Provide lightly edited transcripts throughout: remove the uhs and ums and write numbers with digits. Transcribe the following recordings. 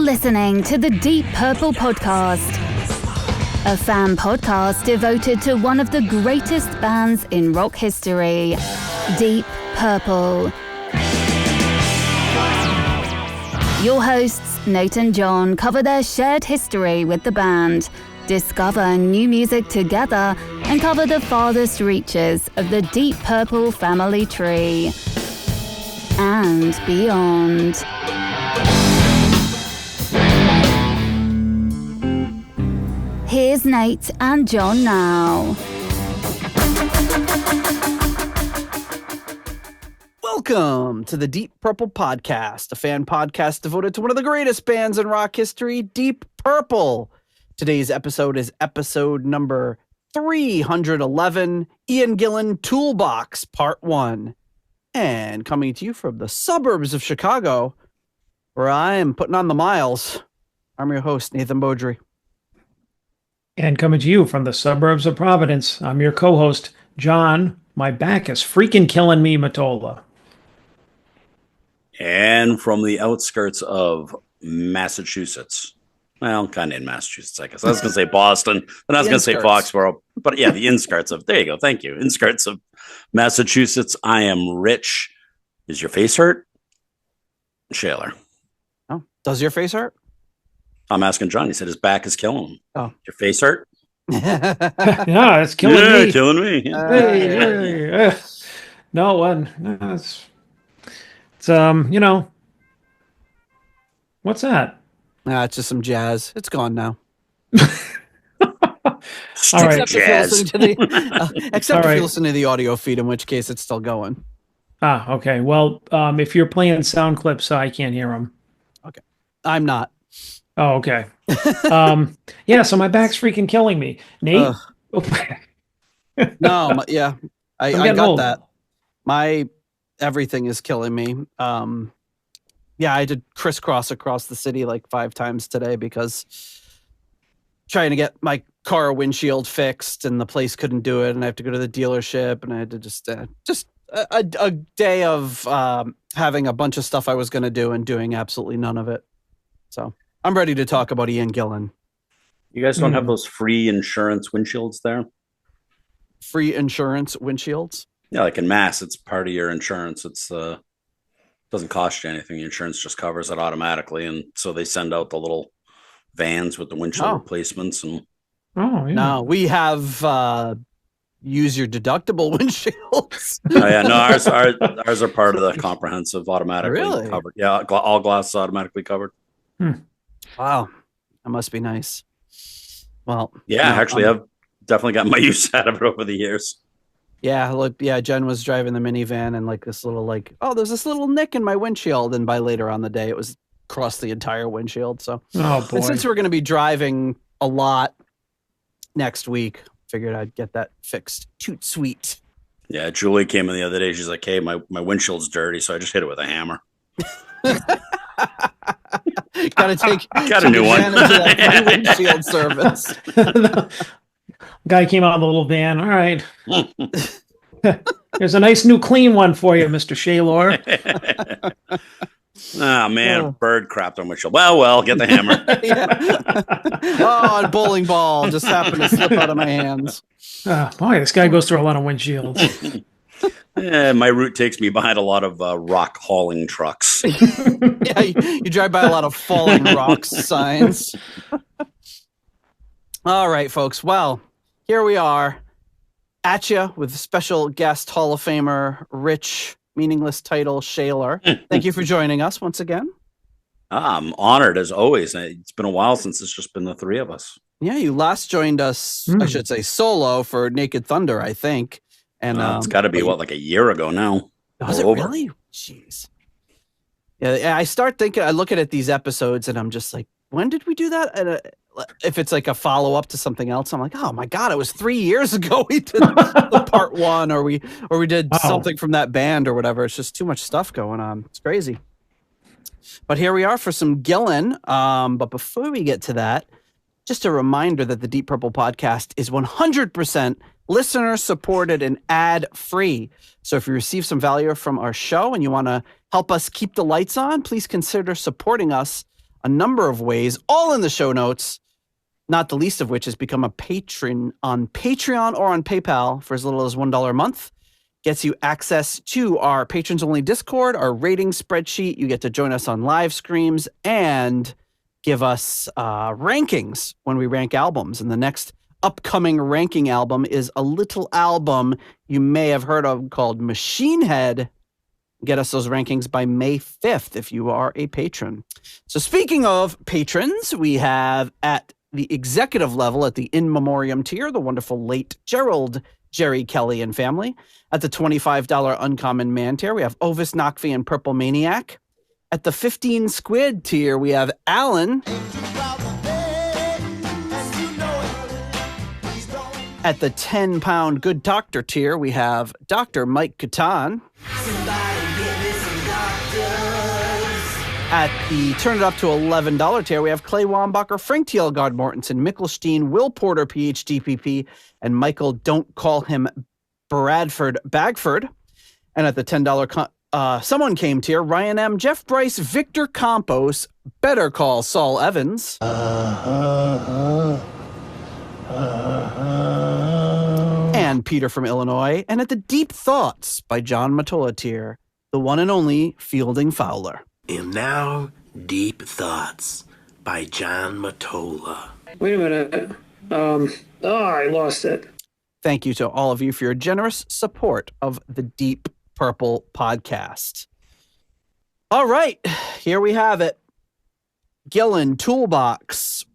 listening to the Deep Purple Podcast, a fan podcast devoted to one of the greatest bands in rock history, Deep Purple. Your hosts, Nate and John, cover their shared history with the band, discover new music together, and cover the farthest reaches of the Deep Purple family tree and beyond. Here's Nate and John now. Welcome to the Deep Purple Podcast, a fan podcast devoted to one of the greatest bands in rock history, Deep Purple. Today's episode is episode number 311, Ian Gillan, Toolbox, Part 1. And coming to you from the suburbs of Chicago, where I am putting on the miles, I'm your host, Nathan Beaudry. And coming to you from the suburbs of Providence, I'm your co-host, John. My back is freaking killing me, Matola. And from the outskirts of Massachusetts. Well, kind of in Massachusetts, I guess. I was going to say Boston, then I was going to say Foxborough. But yeah, the inskirts of, there you go, thank you. Inskirts of Massachusetts. I am Rich. Is your face hurt? Shaler. Oh, does your face hurt? I'm asking John. He said his back is killing him. Oh. Your face hurt? Yeah, it's killing me. Yeah, killing me. Hey. No, it's what's that? It's just some jazz. It's gone now. All right. Except if you listen to the audio feed, in which case it's still going. Okay. Well, if you're playing sound clips, I can't hear them. Okay. I'm not. Oh, okay. Yeah, so my back's freaking killing me. Nate? No, yeah. I got old. that. Everything is killing me. Yeah, I did crisscross across the city like 5 times today because trying to get my car windshield fixed and the place couldn't do it, and I have to go to the dealership, and I had to just a day of having a bunch of stuff I was going to do and doing absolutely none of it. So I'm ready to talk about Ian Gillan. You guys don't have those free insurance windshields there? Free insurance windshields? Yeah, like in Mass, it's part of your insurance. It's doesn't cost you anything. The insurance just covers it automatically, and so they send out the little vans with the windshield replacements. And no, we have use your deductible windshields. Oh yeah, no, ours are part of the comprehensive, automatically covered. Yeah, all glass is automatically covered. Wow, that must be nice. Well, yeah, actually, I've definitely got my use out of it over the years. Yeah, Jen was driving the minivan and like this little there's this little nick in my windshield, and by later on the day it was across the entire windshield. So, oh boy. And since we're going to be driving a lot next week, figured I'd get that fixed. Toot sweet. Yeah, Julie came in the other day. She's like, "Hey, my windshield's dirty," so I just hit it with a hammer. Got a new one. Windshield service. Guy came out in the little van. All right. There's a nice new clean one for you, Mr. Shaylor. Oh, man, a bird crapped on windshield. Well, get the hammer. A bowling ball just happened to slip out of my hands. Boy, this guy goes through a lot of windshields. Yeah, my route takes me behind a lot of rock hauling trucks. Yeah, you drive by a lot of falling rocks signs. All right, folks. Well, here we are at you with special guest Hall of Famer, Rich, meaningless title, Shaler. Thank you for joining us once again. I'm honored as always. It's been a while since it's just been the three of us. Yeah, you last joined us, I should say, solo for Naked Thunder, I think. And it's got to be like a year ago now. Was it really? Jeez. Yeah, I start thinking. I look at these episodes, and I'm just like, when did we do that? And if it's like a follow up to something else, I'm like, oh my god, it was 3 years ago we did the part 1, or we did something from that band or whatever. It's just too much stuff going on. It's crazy. But here we are for some Gillan. But before we get to that, just a reminder that the Deep Purple Podcast is 100% listener supported and ad free. So if you receive some value from our show and you want to help us keep the lights on, please consider supporting us a number of ways, all in the show notes, not the least of which is become a patron on Patreon or on PayPal for as little as $1 a month. Gets you access to our patrons-only Discord, our rating spreadsheet. You get to join us on live streams and give us rankings when we rank albums. And the next upcoming ranking album is a little album you may have heard of called Machine Head. Get us those rankings by May 5th if you are a patron. So speaking of patrons, we have at the executive level at the in memoriam tier, the wonderful late Gerald Jerry Kelly and family. At the $25 Uncommon Man tier, we have Ovis Nakvi and Purple Maniac. At the 15 Squid tier, we have Alan. At the 10-pound Good Doctor tier, we have Dr. Mike Catan. At the Turn It Up to $11 tier, we have Clay Wambacher, Frank Thielgard Mortensen, Mickelstein, Will Porter, PhD PP, and Michael Don't Call Him Bradford Bagford. And at the $10 Someone Came tier, Ryan M., Jeff Bryce, Victor Campos, Better Call Saul Evans. And Peter from Illinois. And at the Deep Thoughts by John Matola tier, the one and only Fielding Fowler. And now, Deep Thoughts by John Matola. Wait a minute. I lost it. Thank you to all of you for your generous support of the Deep Purple podcast. All right, here we have it. Gillan, Toolbox.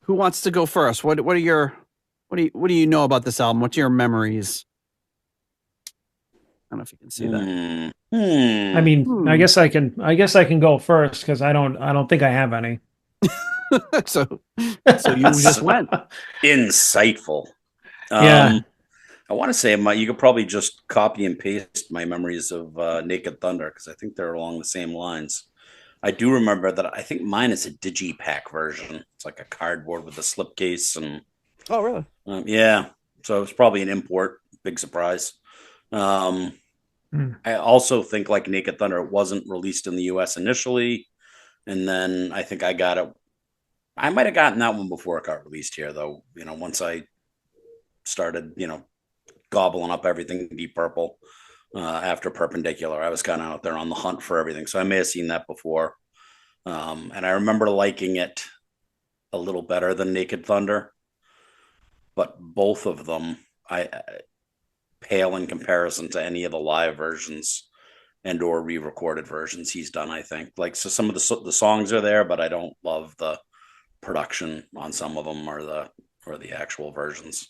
Who wants to go first? What do you know about this album? What's your memories? I don't know if you can see that. I mean, I guess I can go first because I don't think I have any. so you just went. Insightful. Yeah. I want to say you could probably just copy and paste my memories of Naked Thunder because I think they're along the same lines. I do remember that I think mine is a digipack version. It's like a cardboard with a slipcase and. Oh, really? Yeah. So it's probably an import. Big surprise. I also think like Naked Thunder, it wasn't released in the US initially. And then I think I got it. I might have gotten that one before it got released here, though. You know, once I started, gobbling up everything Deep Purple after Perpendicular, I was kind of out there on the hunt for everything. So I may have seen that before. And I remember liking it a little better than Naked Thunder. But both of them, I pale in comparison to any of the live versions and or re-recorded versions he's done, I think. Like, so some of the songs are there, but I don't love the production on some of them or the actual versions.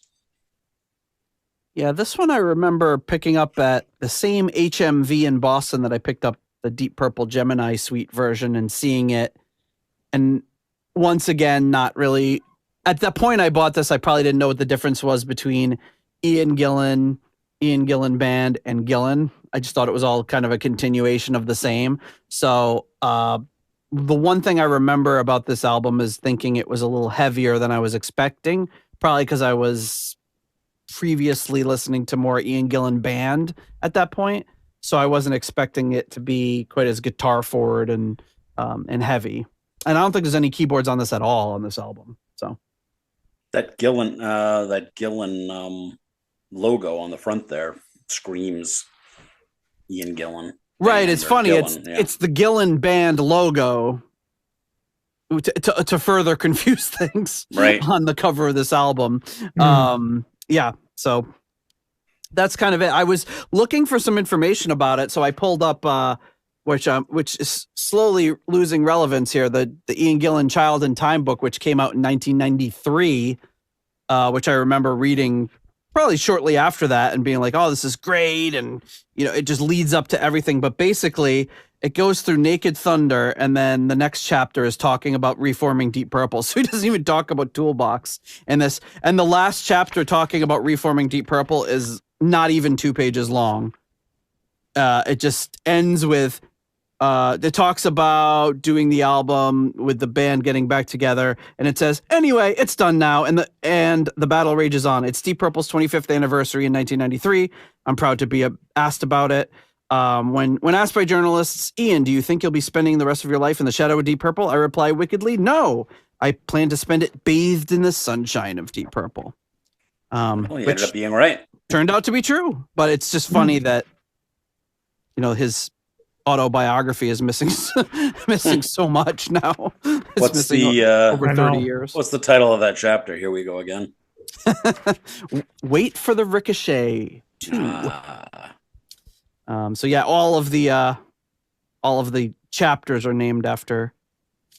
Yeah, this one I remember picking up at the same HMV in Boston that I picked up the Deep Purple Gemini Suite version and seeing it. And once again, not really. At that point I bought this, I probably didn't know what the difference was between Ian Gillan Band, and Gillan. I just thought it was all kind of a continuation of the same. So the one thing I remember about this album is thinking it was a little heavier than I was expecting, probably because I was previously listening to more Ian Gillan Band at that point. So I wasn't expecting it to be quite as guitar forward and heavy. And I don't think there's any keyboards on this at all on this album. So that Gillan logo on the front there screams Ian Gillan. Right, it's funny. It's the Gillan Band logo to further confuse things on the cover of this album. Yeah, so that's kind of it. I was looking for some information about it, so I pulled up which is slowly losing relevance here, the Ian Gillan Child in Time book, which came out in 1993, which I remember reading probably shortly after that and being like, oh, this is great. And, it just leads up to everything. But basically, it goes through Naked Thunder, and then the next chapter is talking about reforming Deep Purple. So he doesn't even talk about Toolbox in this. And the last chapter talking about reforming Deep Purple is not even 2 pages long. It just ends with, it talks about doing the album with the band getting back together, and it says, anyway, it's done now, and the battle rages on. It's Deep Purple's 25th anniversary in 1993. I'm proud to be asked about it. When asked by journalists, Ian, do you think you'll be spending the rest of your life in the shadow of Deep Purple? I reply wickedly, no. I plan to spend it bathed in the sunshine of Deep Purple. Well, he ended up being right. Turned out to be true, but it's just funny that his autobiography is missing so much now. What's the over 30 years? What's the title of that chapter? Here we go again. Wait for the Ricochet 2. So yeah, all of the chapters are named after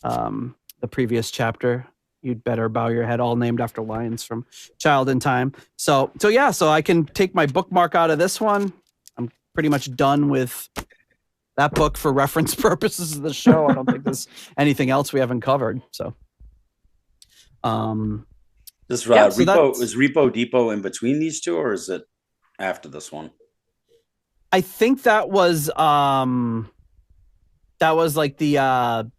the previous chapter. You'd better bow your head, all named after lines from Child in Time. So I can take my bookmark out of this one. I'm pretty much done with that book for reference purposes of the show. I don't think there's anything else we haven't covered. So, is Repo Depot in between these two, or is it after this one? I think that was like the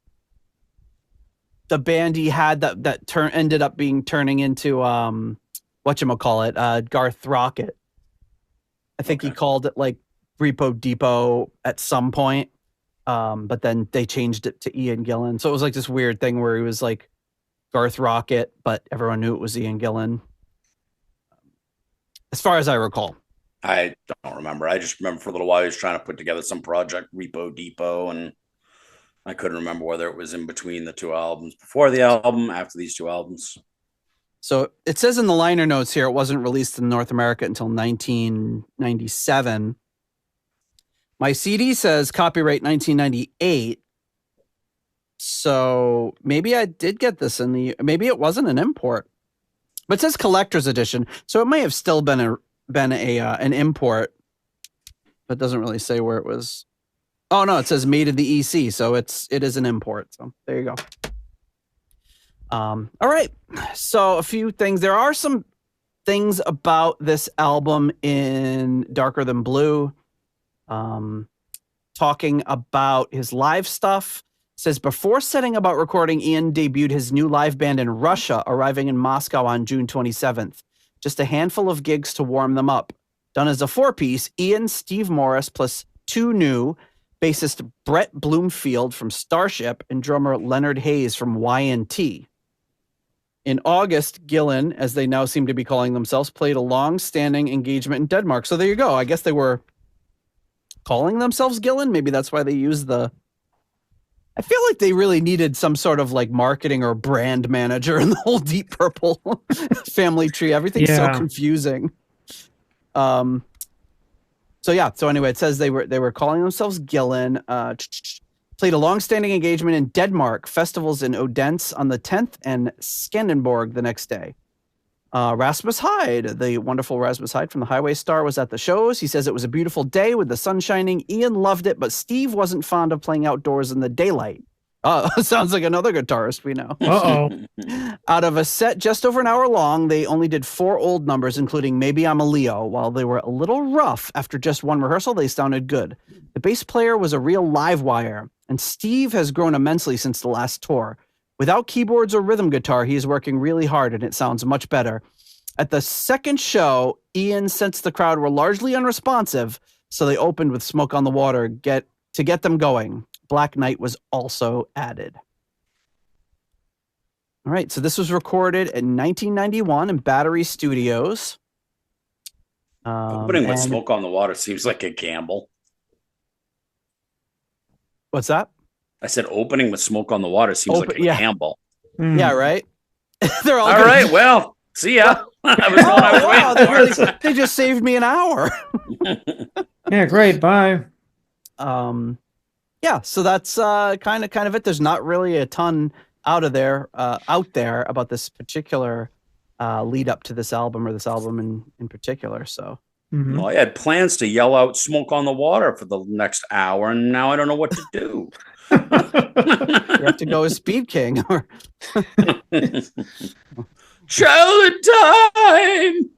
band he had that ended up turning into whatchamacallit, Garth Rocket. I think he called it like Repo Depot at some point, but then they changed it to Ian Gillan. So it was like this weird thing where he was like Garth Rocket, but everyone knew it was Ian Gillan. As far as I recall. I don't remember. I just remember for a little while he was trying to put together some project, Repo Depot, and I couldn't remember whether it was in between the two albums, before the album, after these two albums. So it says in the liner notes here, it wasn't released in North America until 1997. My CD says copyright 1998. So maybe I did get this maybe it wasn't an import, but it says collector's edition. So it may have still been an import, but doesn't really say where it was. Oh no, it says made in the EC, so it is an import. So there you go. All right. So a few things. There are some things about this album in Darker Than Blue. Talking about his live stuff. It says before setting about recording, Ian debuted his new live band in Russia, arriving in Moscow on June 27th. Just a handful of gigs to warm them up. Done as a 4-piece, Ian, Steve Morris, plus 2 new, bassist Brett Bloomfield from Starship and drummer Leonard Hayes from YNT. In August, Gillan, as they now seem to be calling themselves, played a long-standing engagement in Denmark. So there you go. I guess they were calling themselves Gillan. Maybe that's why they used the... I feel like they really needed some sort of like marketing or brand manager in the whole Deep Purple family tree. Everything's so confusing. So anyway, it says they were calling themselves Gillan. Played a long-standing engagement in Denmark, festivals in Odense on the 10th and Skanderborg the next day. Rasmus Hyde, the wonderful Rasmus Hyde from the Highway Star, was at the shows. He says it was a beautiful day with the sun shining. Ian loved it, but Steve wasn't fond of playing outdoors in the daylight. Sounds like another guitarist we know. Uh-oh. Out of a set just over an hour long, they only did 4 old numbers, including Maybe I'm a Leo. While they were a little rough after just one rehearsal, they sounded good. The bass player was a real live wire, and Steve has grown immensely since the last tour. Without keyboards or rhythm guitar, he is working really hard, and it sounds much better. At the second show, Ian sensed the crowd were largely unresponsive, so they opened with Smoke on the Water to get them going. Black Knight was also added. All right, so this was recorded in 1991 in Battery Studios. Opening with Smoke on the Water seems like a gamble. What's that? I said opening with Smoke on the Water seems like a gamble. Mm. Yeah, right? They're all right, well, see ya. They just saved me an hour. Yeah, great. Bye. Yeah, so that's kind of it. There's not really a ton out there about this particular lead up to this album, or this album in particular. So Well, I had plans to yell out "Smoke on the Water" for the next hour, and now I don't know what to do. You have to go as Speed King. Child in Time.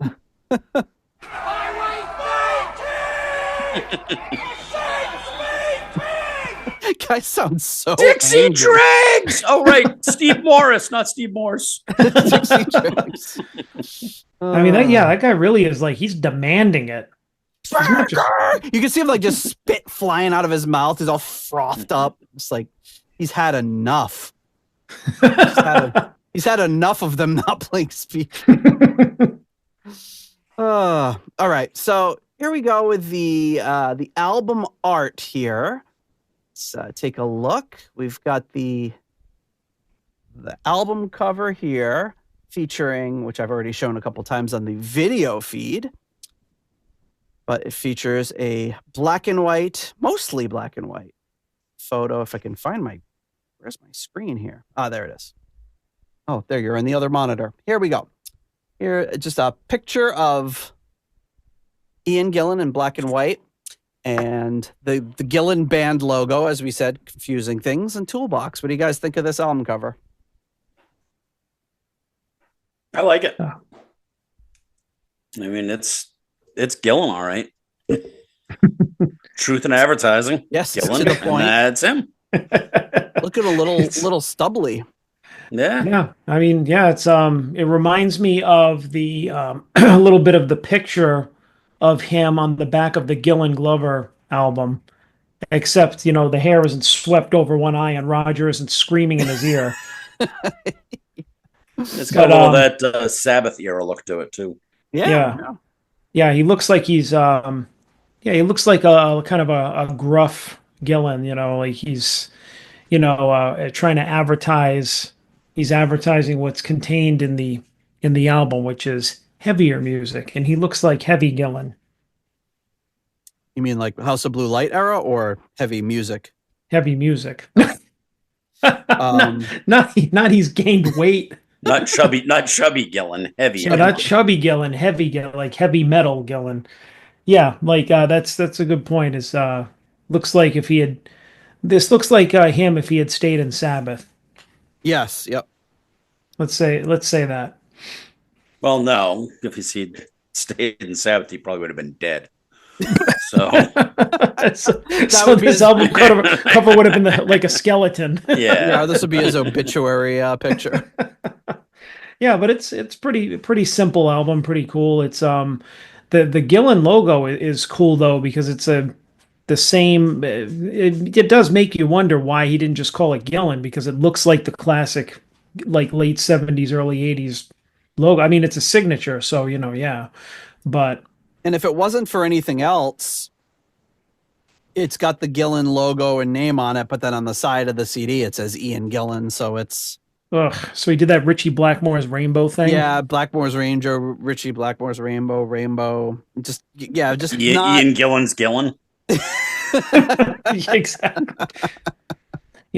Guy sounds so Dixie angry. Dregs. Oh, right, Steve Morris, not Steve Morse. Dixie Dregs. I mean, that guy really is like, he's demanding it. You can see him like just spit flying out of his mouth. He's all frothed up. It's like he's had enough. He's had enough of them not playing speaker. All right, so here we go with the album art here. Let's take a look. We've got the album cover here featuring, which I've already shown a couple times on the video feed, but it features a black and white, mostly black and white photo. If I can find where's my screen here? There it is. Oh, there, you're in the other monitor. Here we go. Here, just a picture of Ian Gillan in black and white, and the Gillan band logo, as we said, confusing things, and Toolbox. What do you guys think of this album cover? I like it. I mean, it's Gillan, all right. Truth in advertising. Yes, Gillan, to the point. That's him. Look at a little stubbly. Yeah. I mean, yeah, it's it reminds me of the a little bit of the picture of him on the back of the Gillan Glover album, except the hair isn't swept over one eye and Roger isn't screaming in his ear. It's got all that Sabbath era look to it too. Yeah. He looks like he's he looks like a kind of a gruff Gillan. Like he's trying to advertise. He's advertising what's contained in the album, which is heavier music, and he looks like heavy Gillan. You mean like House of Blue Light era or heavy music? Heavy music. Not he's gained weight. Not chubby Gillan, heavy. So not chubby Gillan, heavy Gillan, like heavy metal Gillan. Yeah, like that's a good point. Is looks like this looks like him if he had stayed in Sabbath. Yes. Yep. Let's say that. Well, no. If he'd stayed in Sabbath, he probably would have been dead. So this album cover would have been like a skeleton. Yeah. This would be his obituary picture. Yeah, but it's pretty simple album, pretty cool. It's the Gillan logo is cool though because it's the same. It does make you wonder why he didn't just call it Gillan because it looks like the classic, like late 70s, early 80s logo. I mean, it's a signature, so yeah. But and if it wasn't for anything else, it's got the Gillan logo and name on it, but then on the side of the CD it says Ian Gillan, so it's. So he did that Richie Blackmore's Rainbow thing. Yeah, Blackmore's Ranger, Richie Blackmore's Rainbow. Just Ian Gillan's Gillan. Exactly.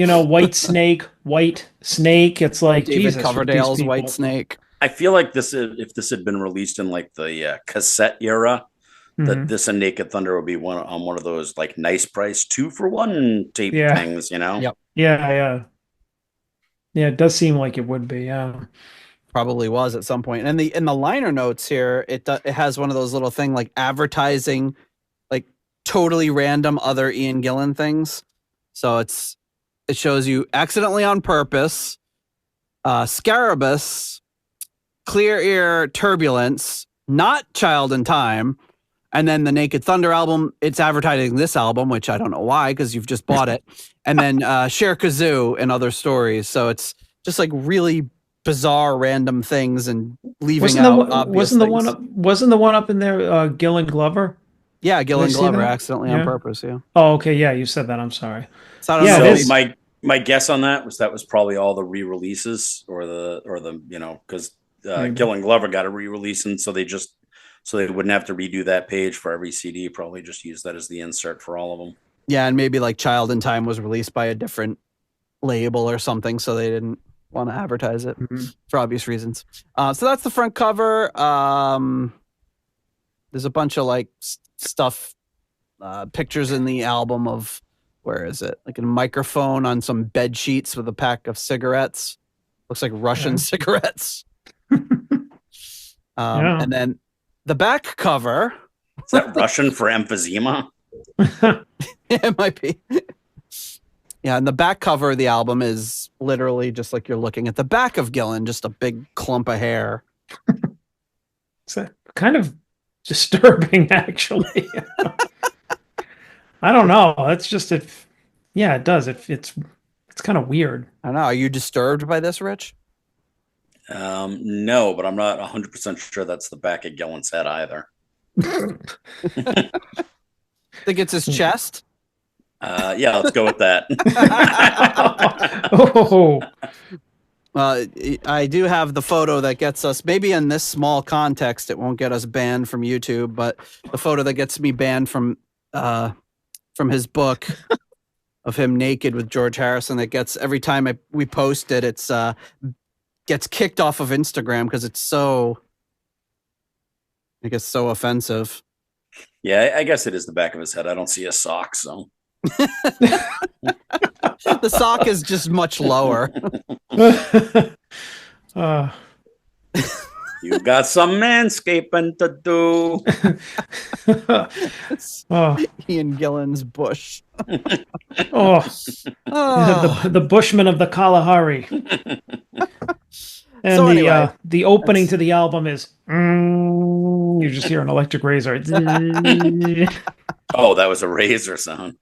White Snake. It's like David Jesus, Coverdale's White Snake. I feel like if this had been released in like the cassette era, that this and Naked Thunder would be one of those like nice price 2-for-1 tape things, Yep. Yeah. Yeah, it does seem like it would be. Yeah. Probably was at some point. And in the liner notes here, it has one of those little thing like advertising, like totally random other Ian Gillan things. So it shows you Accidentally on Purpose, Scarabus, Clear Ear Turbulence, Not Child in Time, and then the Naked Thunder album. It's advertising this album, which I don't know why because you've just bought it, and then Share Kazoo and Other Stories. So it's just like really bizarre random things and leaving out obvious things. Wasn't the one up in there Gillan Glover? Yeah, Gillan Glover, Accidentally on Purpose. Yeah. Oh, okay. Yeah, you said that. I'm sorry. So my guess on that was probably all the re-releases or the because Gillan Glover got a re-release, and so they wouldn't have to redo that page for every CD. Probably just use that as the insert for all of them. Yeah, and maybe like Child in Time was released by a different label or something, so they didn't want to advertise it for obvious reasons. So that's the front cover. There's a bunch of like stuff, pictures in the album of, where is it? Like a microphone on some bed sheets with a pack of cigarettes. Looks like Russian cigarettes. And then the back cover. Is that Russian for emphysema? It might be. Yeah, and the back cover of the album is literally just like you're looking at the back of Gillan, just a big clump of hair. It's kind of disturbing, actually. I don't know. That's just it. Yeah, it does. It's kind of weird. I don't know. Are you disturbed by this, Rich? No, but I'm not 100% sure that's the back of Gillan's head either. Think it's his chest? Yeah, let's go with that. Oh, I do have the photo that gets us, maybe in this small context, it won't get us banned from YouTube, but the photo that gets me banned from his book of him naked with George Harrison, that gets, every time we post it, it's gets kicked off of Instagram because it's so, I guess, so offensive. Yeah, I guess it is the back of his head. I don't see a sock, so. The sock is just much lower. You've got some manscaping to do. Ian Gillan's bush. The Bushmen of the Kalahari. And So anyway, the opening to the album is you just hear an electric razor. Oh, that was a razor sound.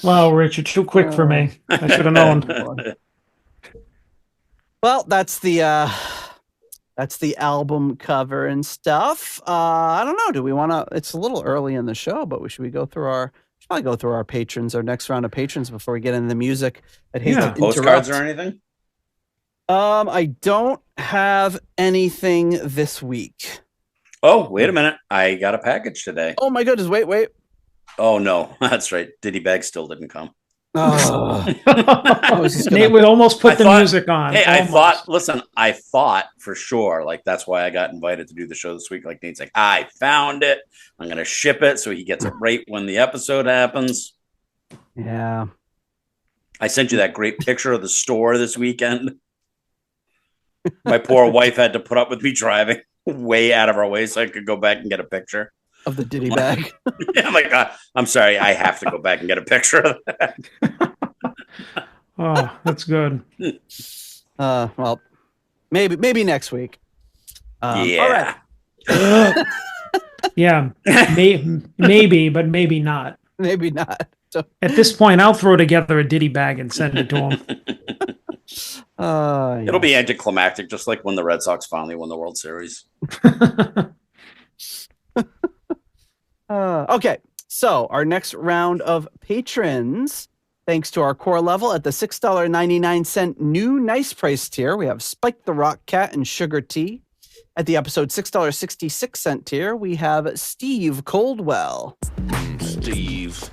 Wow, Rich, you're too quick for me. I should have known. Well, that's the album cover and stuff. I don't know. Do we want to? It's a little early in the show, but should we go through our? Should probably go through our patrons, our next round of patrons, before we get into the music. I'd hate to postcards interrupt. or anything. I don't have anything this week. Oh, wait a minute! I got a package today. Oh my goodness! Wait. Oh no, that's right. Diddy Bag still didn't come. Oh. Nate would almost put the music on. Hey, almost. I thought for sure, like, that's why I got invited to do the show this week. Like, Nate's like, I found it. I'm going to ship it so he gets it right when the episode happens. Yeah. I sent you that great picture of the store this weekend. My poor wife had to put up with me driving way out of our way so I could go back and get a picture. Of the Diddy Bag. Yeah, I'm like, I'm sorry, I have to go back and get a picture of that. Oh, that's good. Well, maybe next week. Yeah. All right. Yeah, maybe, but maybe not. Maybe not. So, at this point, I'll throw together a Diddy Bag and send it to him. It'll be anticlimactic, just like when the Red Sox finally won the World Series. Okay, so our next round of patrons, thanks to our core level at the $6.99 new nice price tier, we have Spike the Rock Cat and Sugar Tea. At the episode $6.66 tier, we have Steve Coldwell. Steve.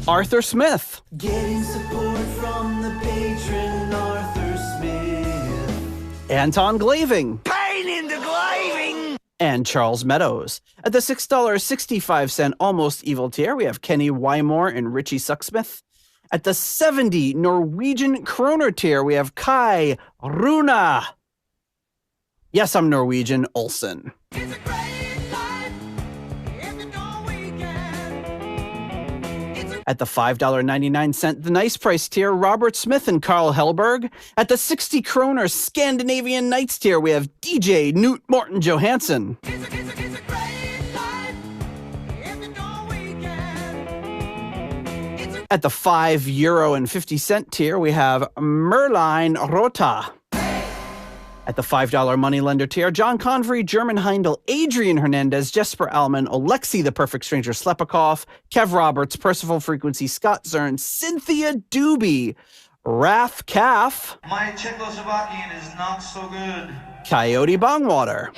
Arthur Smith. Getting support from the patron Arthur Smith. Anton Glaving. Pain in the glaving. And Charles Meadows. At the $6.65 Almost Evil tier, we have Kenny Wymore and Richie Sucksmith. At the 70 Norwegian Kroner tier, we have Kai Runa. Yes, I'm Norwegian, Olsen. At the $5.99 The Nice Price tier, Robert Smith and Carl Hellberg. At the 60 kroner Scandinavian Nights tier, we have DJ Knut Morten Johansson. At the €5.50 tier, we have Merline Rota. At the $5 moneylender tier, John Convery, German Heindel, Adrian Hernandez, Jesper Alman, Alexi the Perfect Stranger Slepikoff, Kev Roberts, Percival Frequency, Scott Zern, Cynthia Doobie, Raf Calf. My Czechoslovakian is not so good. Coyote Bongwater.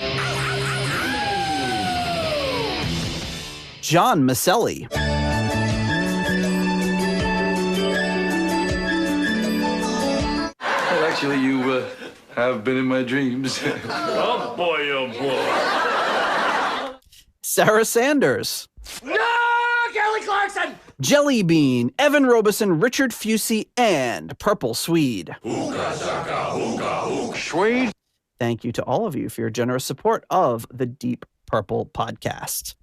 John Maselli. Well, actually, you have been in my dreams. Oh boy, oh boy. Sarah Sanders. No, Kelly Clarkson. Jelly Bean, Evan Robeson, Richard Fusey, and Purple Swede. Swede? Thank you to all of you for your generous support of the Deep Purple podcast.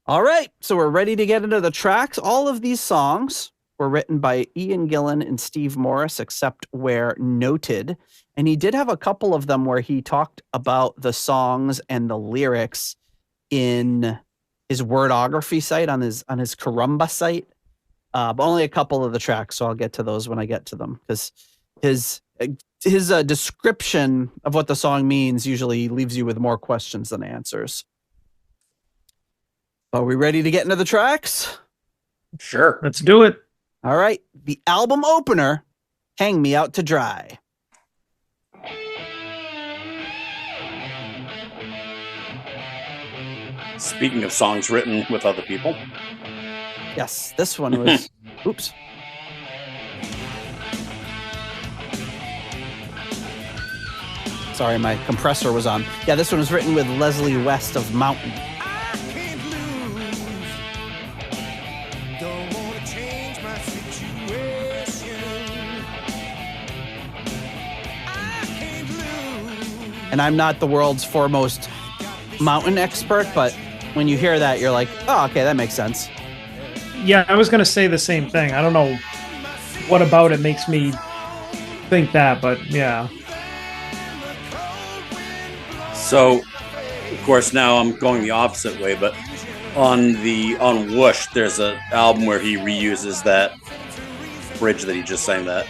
All right, so we're ready to get into the tracks. All of these songs were written by Ian Gillan and Steve Morris, except where noted. And he did have a couple of them where he talked about the songs and the lyrics in his wordography site on his Carumba site. But only a couple of the tracks, so I'll get to those when I get to them, because his description of what the song means usually leaves you with more questions than answers. Are we ready to get into the tracks? Sure. Let's do it. All right. The album opener, Hang Me Out to Dry. Speaking of songs written with other people. Yes, this one was... Oops. Sorry, my compressor was on. Yeah, this one was written with Leslie West of Mountain. And I'm not the world's foremost Mountain expert, but when you hear that, you're like, oh, okay, that makes sense. Yeah, I was going to say the same thing. I don't know what about it makes me think that, but yeah. So, of course, now I'm going the opposite way, but on Whoosh, there's an album where he reuses that bridge that he just sang that.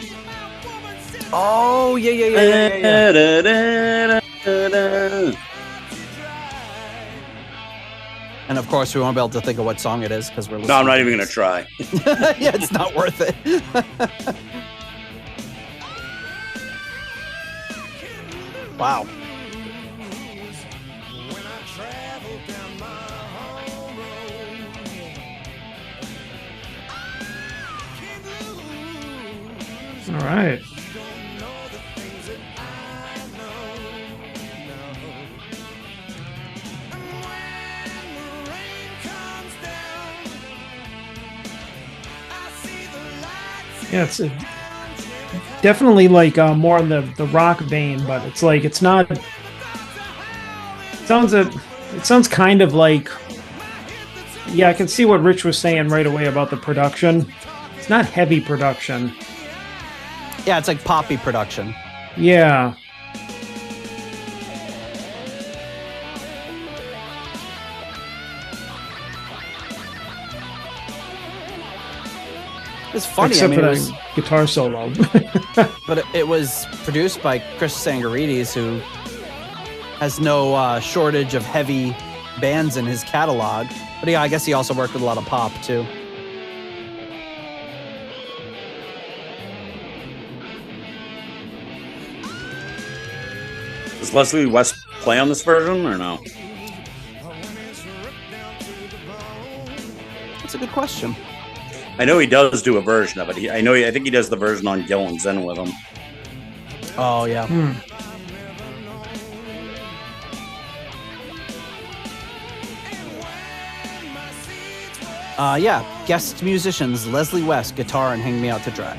Oh, yeah. And of course, we won't be able to think of what song it is because we're listening. No, I'm not even going to try. Yeah, it's not worth it. Wow. All right. Yeah, it's definitely like more on the rock vein, but it's like it's not. It sounds kind of like. Yeah, I can see what Rich was saying right away about the production. It's not heavy production. Yeah, it's like poppy production. Yeah. It's funny. Except for it that was, guitar solo. but it was produced by Chris Sangarides, who has no shortage of heavy bands in his catalog. But yeah, I guess he also worked with a lot of pop too. Does Leslie West play on this version or no? That's a good question. I know he does do a version of it. I think he does the version on Gillan's In with him. Oh, yeah. Yeah, guest musicians, Leslie West, guitar, and Hang Me Out to Dry.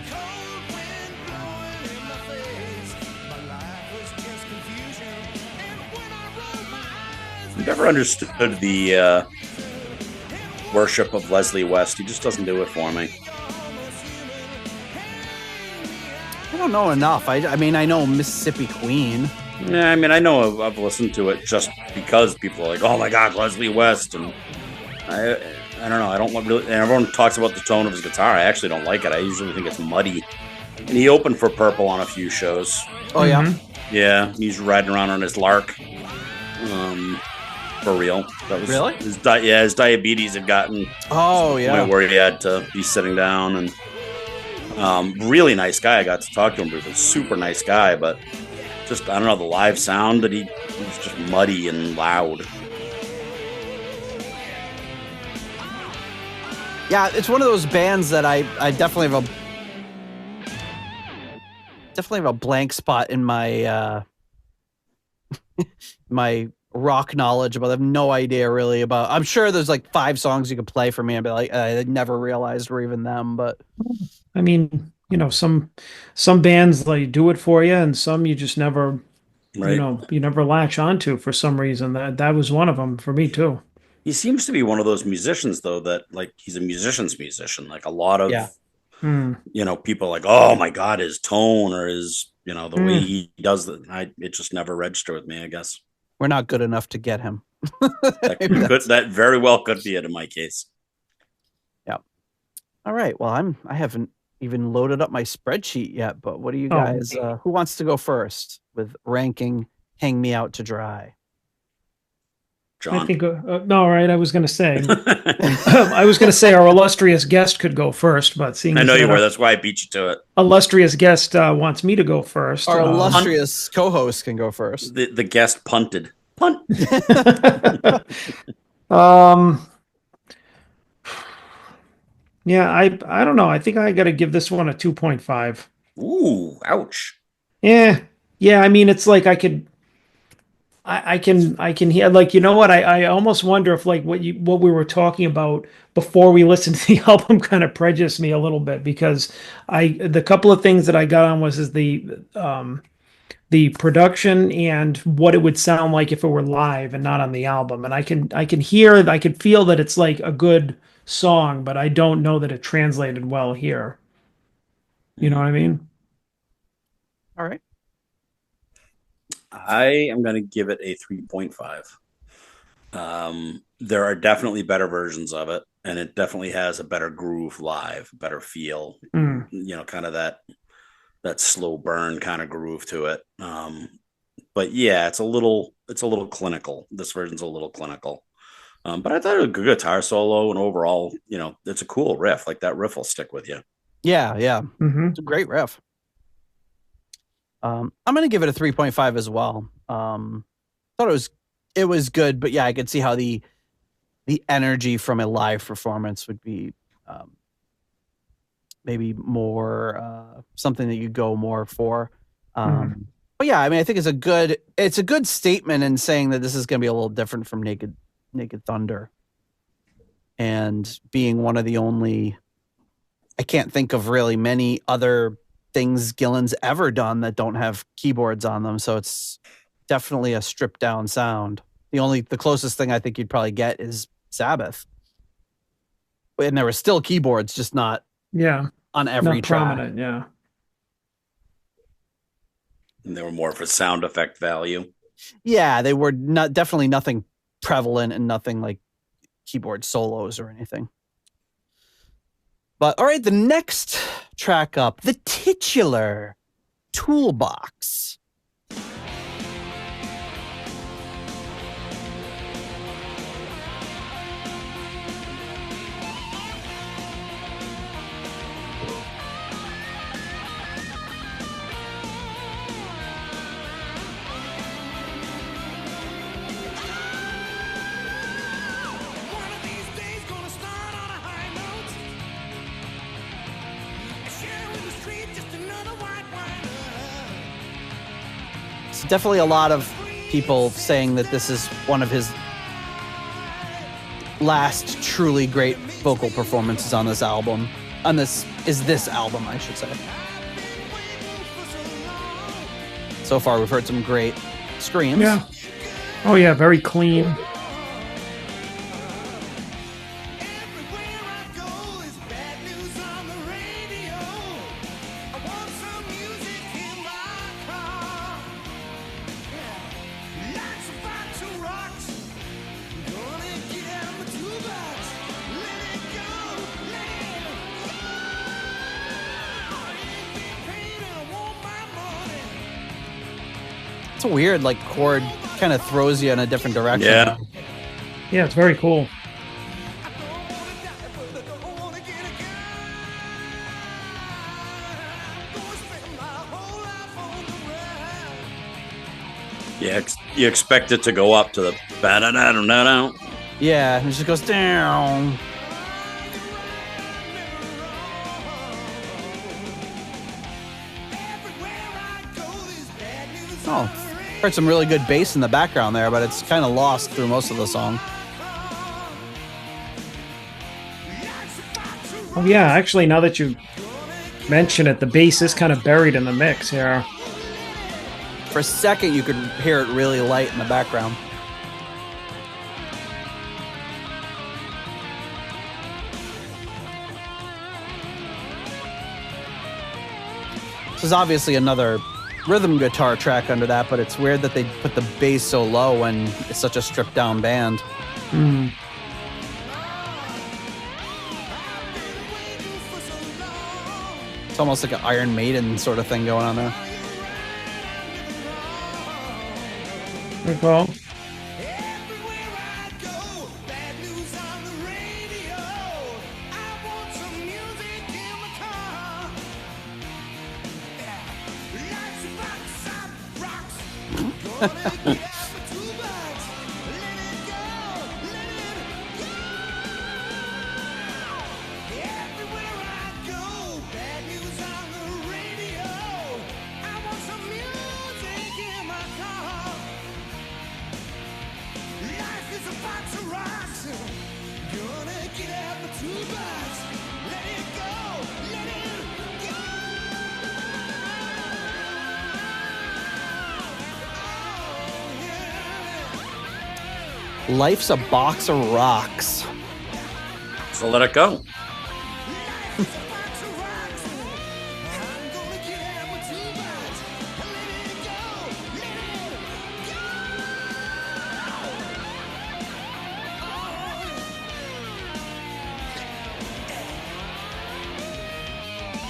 I've never understood the worship of Leslie West. He just doesn't do it for me. I don't know enough. I mean, I know Mississippi Queen. Yeah, I mean, I know I've listened to it just because people are like, "Oh my God, Leslie West," and I don't know. I don't really. And everyone talks about the tone of his guitar. I actually don't like it. I usually think it's muddy. And he opened for Purple on a few shows. Oh yeah, yeah. He's riding around on his Lark. For real. That was really his diabetes had gotten. Oh yeah, where he had to be sitting down and. Really nice guy. I got to talk to him. He was a super nice guy, but just I don't know the live sound that he was just muddy and loud. Yeah, it's one of those bands that I definitely have a blank spot in my my rock knowledge, but I have no idea really about. I'm sure there's like 5 songs you could play for me and be like, I never realized were even them, but. I mean, you know, some bands like do it for you, and some you just never, right. you never latch onto for some reason. That was one of them for me too. He seems to be one of those musicians, though, that like he's a musician's musician. Like a lot of you know, people are like, oh my God, his tone or his, you know, the way he does that. It just never registered with me, I guess. We're not good enough to get him. That very well could be it in my case. Yeah. All right. Well, I haven't even loaded up my spreadsheet yet, but what do you guys, who wants to go first with ranking Hang Me Out to Dry? John. I think, no, right. I was going to say, our illustrious guest could go first, but seeing I know as you that were. That's why I beat you to it. illustrious guest wants me to go first. Our illustrious co-host can go first. The guest punted. Punt. Yeah, I don't know. I think I got to give this one a 2.5. Ooh, ouch. Yeah. I mean, it's like I can hear, like, you know what? I almost wonder if like what we were talking about before we listened to the album kind of prejudiced me a little bit, because the couple of things that I got on was the production and what it would sound like if it were live and not on the album. And I can feel that it's like a good song, but I don't know that it translated well here. You know what I mean? All right. I am going to give it a 3.5. There are definitely better versions of it, and it definitely has a better groove live, better feel, you know, kind of that slow burn kind of groove to it. But yeah, it's a little clinical. This version's a little clinical. But I thought it was a good guitar solo, and overall, you know, it's a cool riff. Like that riff will stick with you. Yeah. It's a great riff. I'm going to give it a 3.5 as well. Thought it was good, but yeah, I could see how the energy from a live performance would be maybe more something that you go more for. But yeah, I mean, I think it's a good statement in saying that this is going to be a little different from Naked Thunder, and being one of the only, I can't think of really many other things Gillan's ever done that don't have keyboards on them. So it's definitely a stripped down sound. The closest thing I think you'd probably get is Sabbath. And there were still keyboards, just not on every track. Prominent, yeah. And they were more for sound effect value. Yeah, they were definitely nothing prevalent and nothing like keyboard solos or anything. But all right, the next track up, the titular Toolbox. Definitely a lot of people saying that this is one of his last truly great vocal performances on this album. This album, I should say. So far, we've heard some great screams. Yeah. Oh yeah, very clean. It's a weird, like, chord kind of throws you in a different direction. Yeah, it's very cool. Yeah, you expect it to go up to the ba-da-da-da-da-da. Yeah, it just goes down. Oh, heard some really good bass in the background there, but it's kind of lost through most of the song. Oh yeah, actually, now that you mention it, the bass is kind of buried in the mix here. For a second, you could hear it really light in the background. This is obviously another rhythm guitar track under that, but it's weird that they put the bass so low when it's such a stripped down band. Mm. It's almost like an Iron Maiden sort of thing going on there. Recall. Life's a box of rocks. So let it go.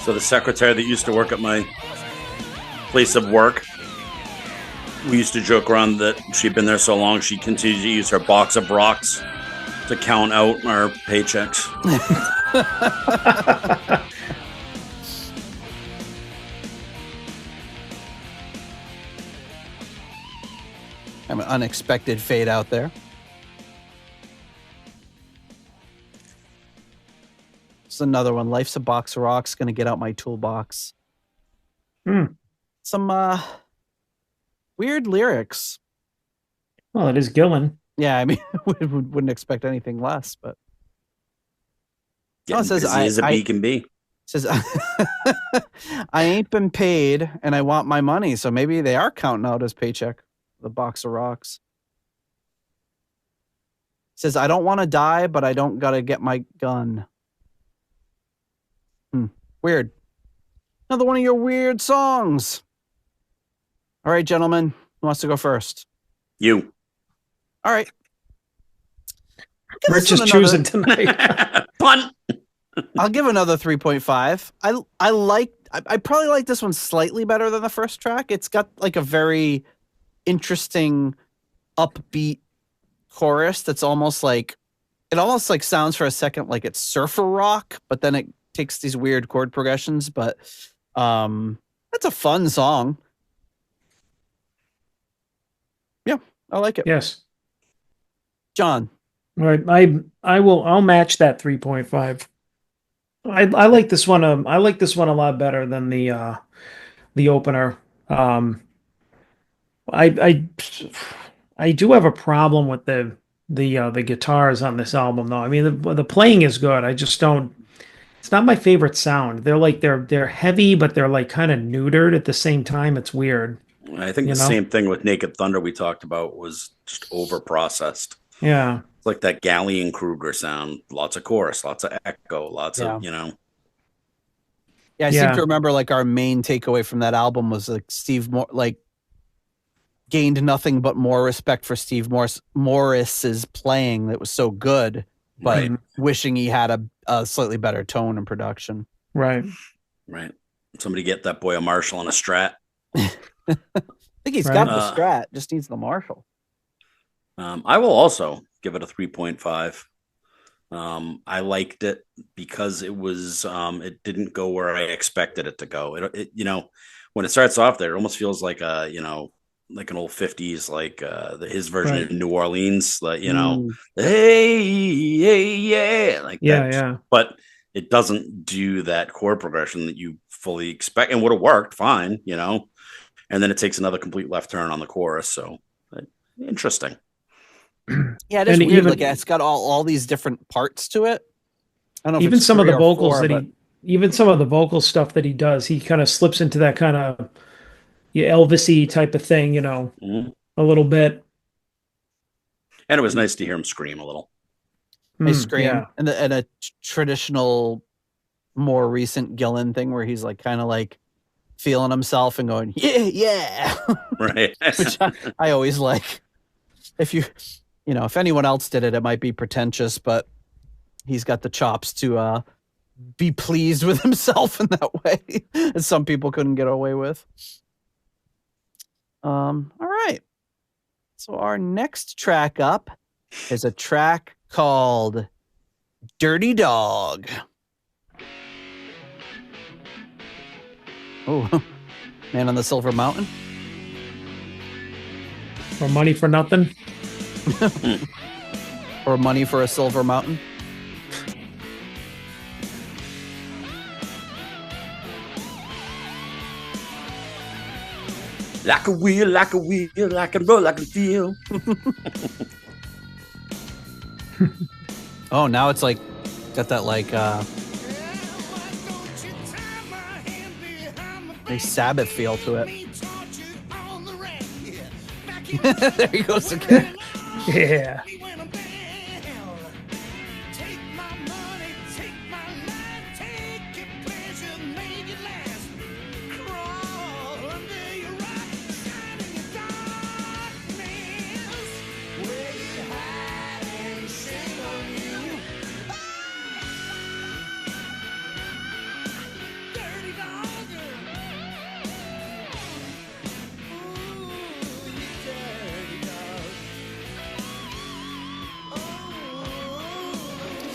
So the secretary that used to work at my place of work, we used to joke around that she'd been there so long she continued to use her box of rocks to count out our paychecks. I'm an unexpected fade out there. It's another one. Life's a box of rocks. Gonna get out my toolbox. Some weird lyrics. Well, it is Gillan. Yeah, I mean, wouldn't expect anything less, but Getting busy as a bee can be. Says I ain't been paid and I want my money, so maybe they are counting out his paycheck. The box of rocks. Says I don't want to die, but I don't gotta get my gun. Weird. Another one of your weird songs. All right, gentlemen, who wants to go first? You. All right. Rich is choosing tonight. Punt. I'll give another 3.5. I probably like this one slightly better than the first track. It's got like a very interesting upbeat chorus that's almost like sounds for a second like it's surfer rock, but then it takes these weird chord progressions, but that's a fun song. Yeah, I like it. Yes. John. All right. I'll match that 3.5. I like this one. I like this one a lot better than the opener. I do have a problem with the guitars on this album, though. I mean, the playing is good. I just don't. It's not my favorite sound. They're heavy, but they're like kind of neutered at the same time. It's weird. I think same thing with Naked Thunder we talked about was just over processed. Yeah. It's like that Gallian Kruger sound. Lots of chorus, lots of echo, lots of, Yeah, I seem to remember like our main takeaway from that album was like Steve gained nothing but more respect for Steve Morris's playing that was so good, but wishing he had a slightly better tone and production. Right. Somebody get that boy a Marshall and a Strat. I think he's got the Strat, just needs the Marshall. I will also give it a 3.5. I liked it because it was it didn't go where I expected it to go. It when it starts off there, it almost feels like like an old 50s, like his version of New Orleans, like hey yeah, like that. Yeah. But it doesn't do that chord progression that you fully expect, and would have worked fine, And then it takes another complete left turn on the chorus. So interesting. Yeah, it is weird. Like it's got all these different parts to it. I don't know if even it's some of the vocals four, even some of the vocal stuff that he does, he kind of slips into that kind of Elvis-y type of thing, a little bit. And it was nice to hear him scream a little. They scream, and a traditional, more recent Gillan thing where he's like kind of like feeling himself and going, yeah. Right. Which I always like. If if anyone else did it, it might be pretentious, but he's got the chops to be pleased with himself in that way that some people couldn't get away with. All right. So our next track up is a track called Dirty Dog. Oh, Man on the Silver Mountain. Or Money for Nothing. Or Money for a Silver Mountain. Like a wheel, like a roll, like a feel. Oh, now it's like got that like a Sabbath feel to it. There he goes again. Yeah.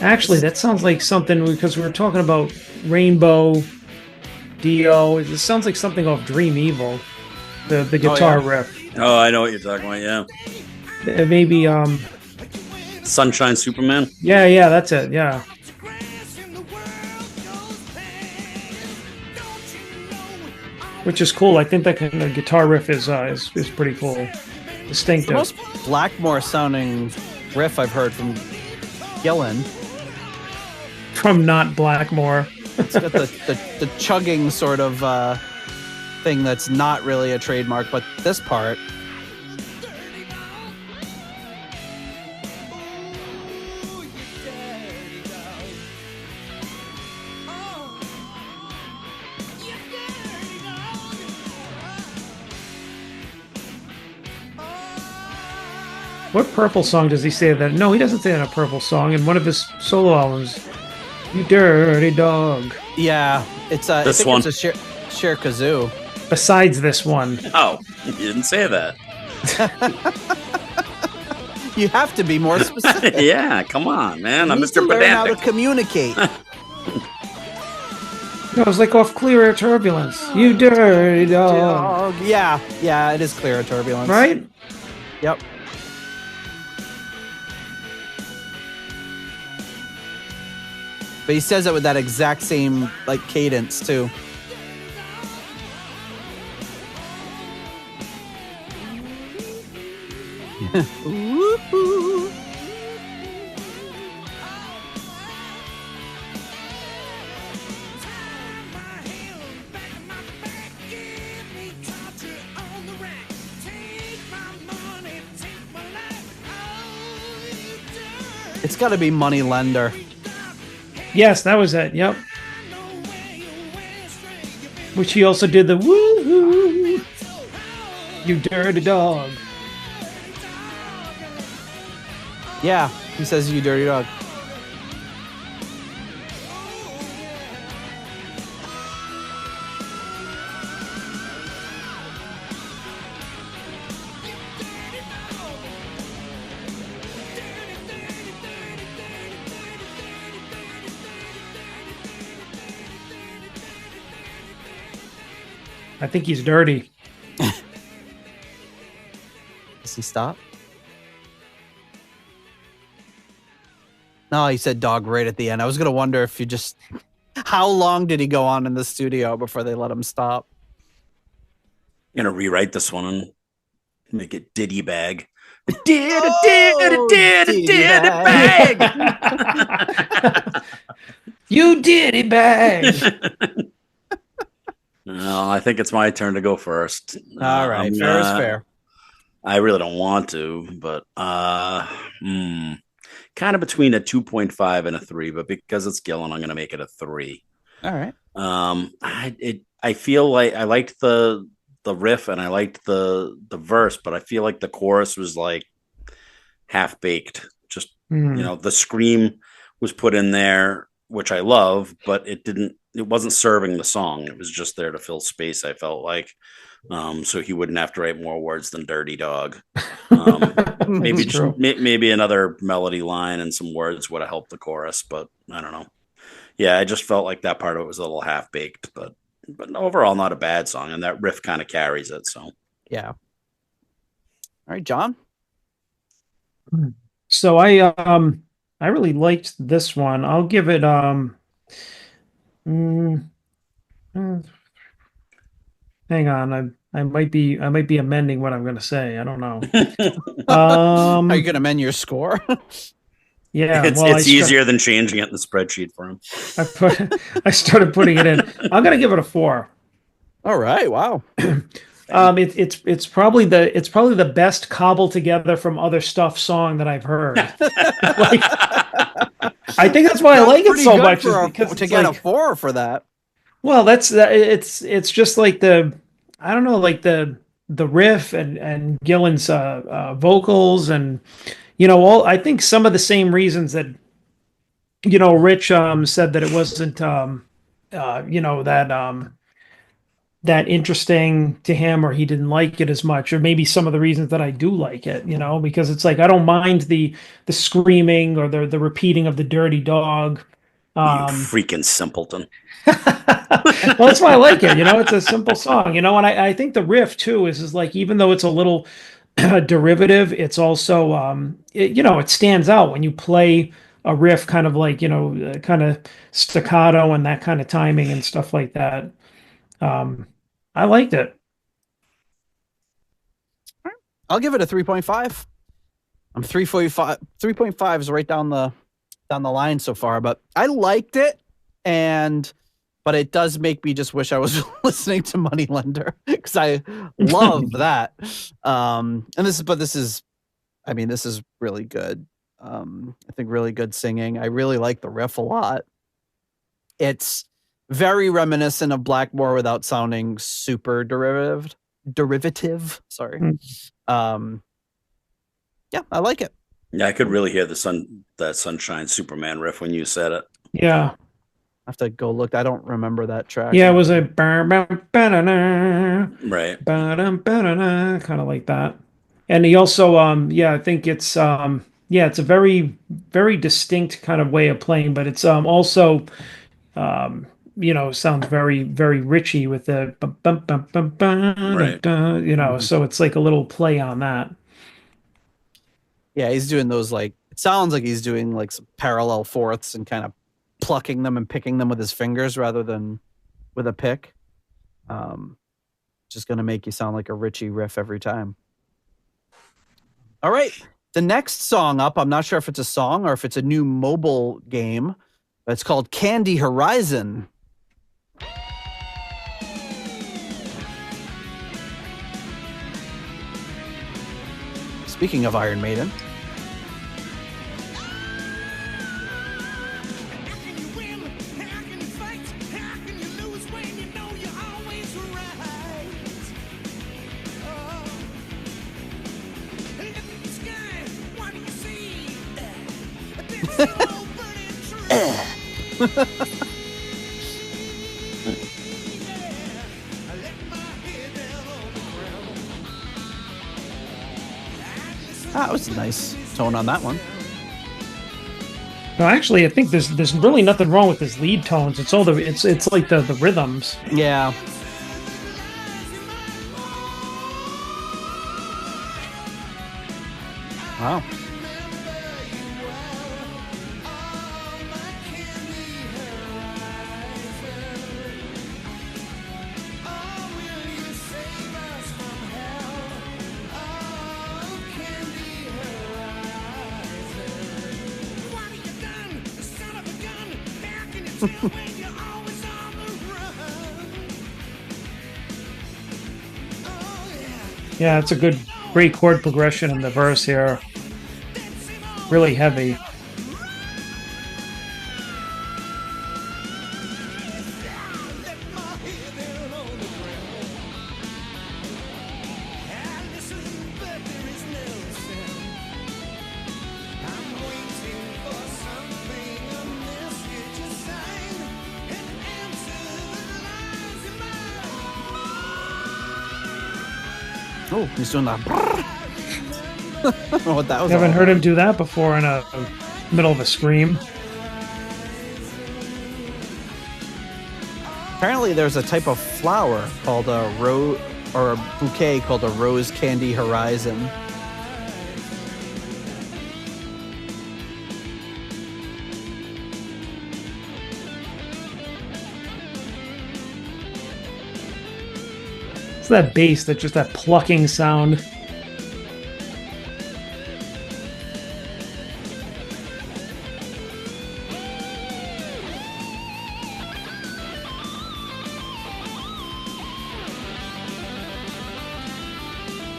Actually, that sounds like something, because we were talking about Rainbow, Dio. It sounds like something off Dream Evil, the guitar riff. Oh, I know what you're talking about. Yeah, maybe Sunshine Superman. Yeah, that's it. Yeah. Which is cool. I think that kind of guitar riff is pretty cool, distinctive. The most Blackmore sounding riff I've heard from Gillan. From not Blackmore. It's got the chugging sort of thing that's not really a trademark, but this part. What Purple song does he say that? No, he doesn't say that in a Purple song. In one of his solo albums, "You Dirty Dog." Yeah, it's this I think one. It's a Cher Kazoo. Besides this one. Oh, you didn't say that. You have to be more specific. Yeah, come on, man. I'm You need to Mr. learn how to Pedantic. communicate. No, it was like off Clear Air Turbulence. You dirty dog. Yeah, it is Clear Air Turbulence. Right? Yep. But he says it with that exact same like cadence too. Woo-hoo. It's got to be Money Lender. Yes, that was it. Yep. Which he also did the woo-hoo. You dirty dog. Yeah, he says you dirty dog. I think he's dirty. Does he stop? No, he said dog right at the end. I was going to wonder if you just... How long did he go on in the studio before they let him stop? I'm going to rewrite this one and make it Diddy Bag. Diddy bag. You diddy bag. No, I think it's my turn to go first. All right, fair is fair. I really don't want to, but kind of between a 2.5 and a 3, but because it's Gillan, I'm going to make it a 3. All right. I feel like I liked the riff and I liked the verse, but I feel like the chorus was like half baked. Just the scream was put in there, which I love, but it wasn't serving the song. It was just there to fill space, I felt like. So he wouldn't have to write more words than dirty dog. Maybe another melody line and some words would have helped the chorus, but I don't know. Yeah, I just felt like that part of it was a little half baked, but overall not a bad song, and that riff kind of carries it. So yeah. All right, John. So I really liked this one. I'll give it hang on, I might be amending what I'm going to say. I don't know. Are you going to amend your score? Yeah, it's easier than changing it in the spreadsheet for him. I started putting it in. I'm going to give it a 4. All right. Wow. It's probably the best cobbled together from other stuff song that I've heard. Like, I think that's why I like it so much. Because to get a 4 for that. Well, it's just like the riff and Gillan's vocals, and I think some of the same reasons that Rich said that it wasn't that interesting to him, or he didn't like it as much, or maybe some of the reasons that I do like it, because it's like I don't mind the screaming or the repeating of the dirty dog. You freaking simpleton. Well, that's why I like it. It's a simple song, and I think the riff too is like, even though it's a little derivative, it's also it stands out when you play a riff kind of like kind of staccato and that kind of timing and stuff like that. I liked it. I'll give it a 3.5. I'm 3.45. 3.5 is right down the line so far, but I liked it, but it does make me just wish I was listening to Moneylender, because I love that. This is really good. I think really good singing. I really like the riff a lot. It's very reminiscent of Blackmore without sounding super derivative. Sorry. Yeah, I like it. Yeah, I could really hear that Sunshine Superman riff when you said it. Yeah. I have to go look. I don't remember that track. Yeah, it was a right, kind of like that. And he also, I think it's it's a very, very distinct kind of way of playing, but it's also, sounds very, very Richy with the right. So it's like a little play on that. Yeah, he's doing those, like, it sounds like he's doing like some parallel fourths and kind of plucking them and picking them with his fingers rather than with a pick. Just going to make you sound like a Richie riff every time. All right. The next song up, I'm not sure if it's a song or if it's a new mobile game. It's called Candy Horizon. Speaking of Iron Maiden. That was a nice tone on that one. No, actually, I think there's really nothing wrong with his lead tones. It's all it's like the rhythms. Yeah. Wow. Yeah, it's a great chord progression in the verse here. Really heavy. Oh, he's doing that. I don't know what that was. Haven't heard him do that before in a middle of a scream. Apparently, there's a type of flower called a rose, or a bouquet called a rose candy horizon. It's that bass, that plucking sound.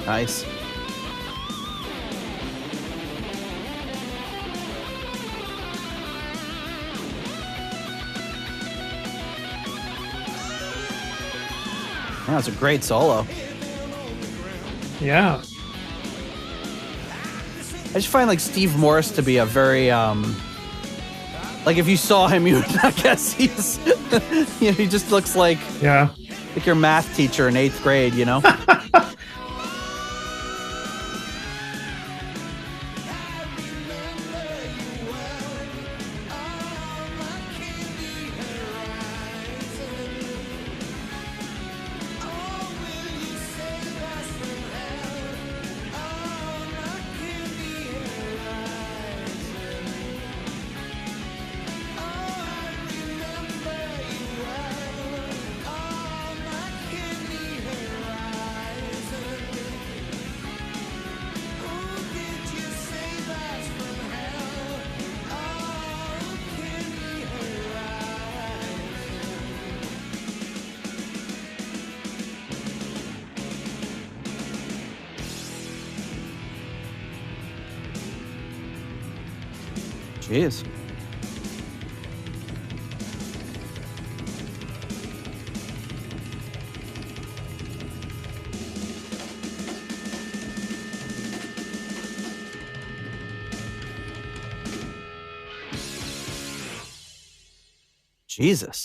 Nice. That's a great solo. Yeah. I just find like Steve Morse to be a very like if you saw him, you would not guess he's he just looks like your math teacher in 8th grade, you know. Jeez. Jesus.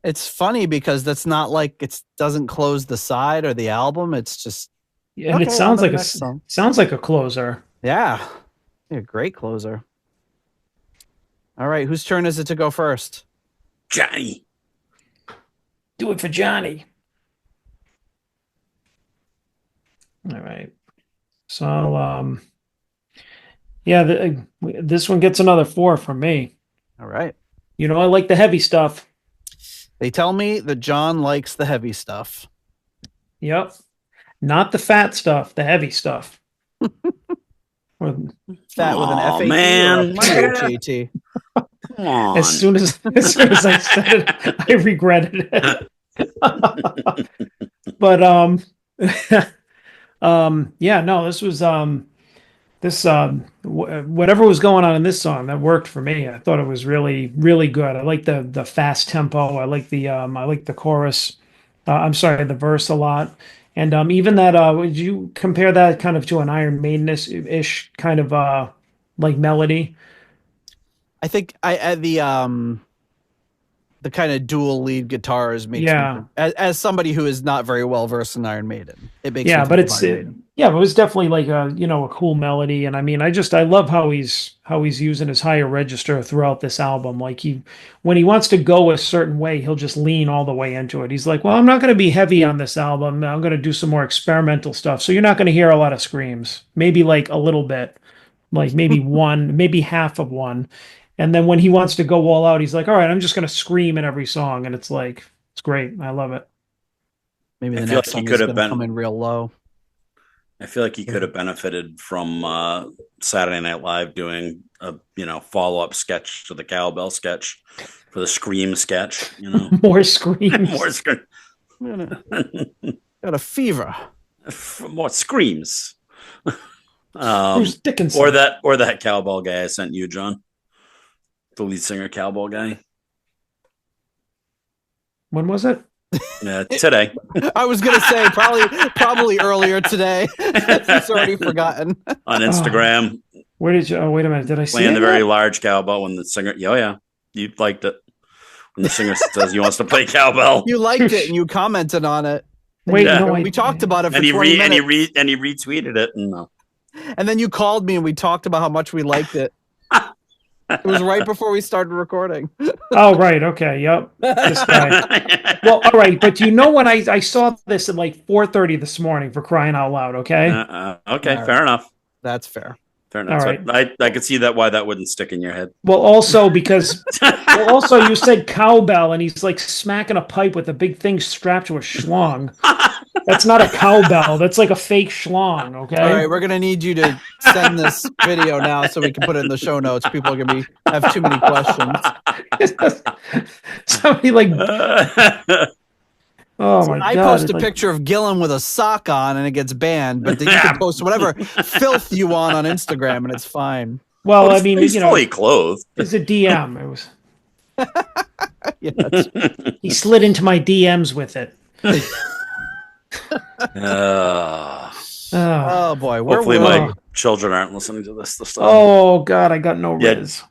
It's funny because that's not like it doesn't close the side or the album. It's just and it sounds like a closer. Yeah. A great closer. All right, whose turn is it to go first? Johnny. Do it for Johnny. All right. So this one gets another 4 from me. All right. You know, I like the heavy stuff. They tell me that John likes the heavy stuff. Yep. Not the fat stuff, the heavy stuff. Fat with an F-A-T man. or a H-A-T. Come on. As soon as I said it, I regretted it. But this was whatever was going on in this song that worked for me. I thought it was really, really good. I like the fast tempo. I like the chorus. I'm sorry, the verse a lot. And even that, would you compare that kind of to an Iron Maiden-ish kind of like melody? I think the kind of dual lead guitars makes me, as somebody who is not very well versed in Iron Maiden, it makes me think of Iron Maiden. But it was definitely like a cool melody. And I mean, I love how he's using his higher register throughout this album. Like when he wants to go a certain way, he'll just lean all the way into it. He's like, well, I'm not going to be heavy on this album. I'm going to do some more experimental stuff. So you're not going to hear a lot of screams, maybe like a little bit, like maybe one, maybe half of one. And then when he wants to go all out, he's like, all right, I'm just going to scream in every song. And it's like, it's great. I love it. Maybe the next song is going to come in real low. I feel like he could have benefited from Saturday Night Live doing a follow-up sketch to the cowbell sketch for the scream sketch. More screams. More screams. Got a fever. More screams. Bruce Dickinson. Or that cowbell guy I sent you, John. The lead singer cowbell guy. When was it? Today. I was gonna say probably earlier today. He's already forgotten. On Instagram. Where did you? Oh, wait a minute. Did I see playing the very large cowbell when the singer? Yeah, you liked it when the singer says he wants to play cowbell. You liked it and you commented on it. Wait, Yeah. no, we talked about it for And he 20 minutes. retweeted it, and And then you called me and we talked about how much we liked it. It was right before we started recording. Oh, right. Okay. Yep. This guy. Well, all right. But you know when I saw this at like 4:30 this morning, for crying out loud, okay? Okay, All fair right. enough. That's fair. Fair enough. All So I could see that why that wouldn't stick in your head. Well, also because you said cowbell and he's like smacking a pipe with a big thing strapped to a schlong. That's not a cowbell. That's like a fake schlong, okay? All right, we're gonna need you to send this video now so we can put it in the show notes. People are gonna have too many questions. Somebody like, oh my I god! post it's a like- picture of Gillan with a sock on and it gets banned, but then you can post whatever filth you want on Instagram and it's fine. Well, Well, I mean, he's you know, fully clothed. it's a DM. It was. Yeah, that's, He slid into my DMs with it. Uh, Oh, oh boy, hopefully, will- my children aren't listening to this stuff. oh god, I got no Yeah. riz.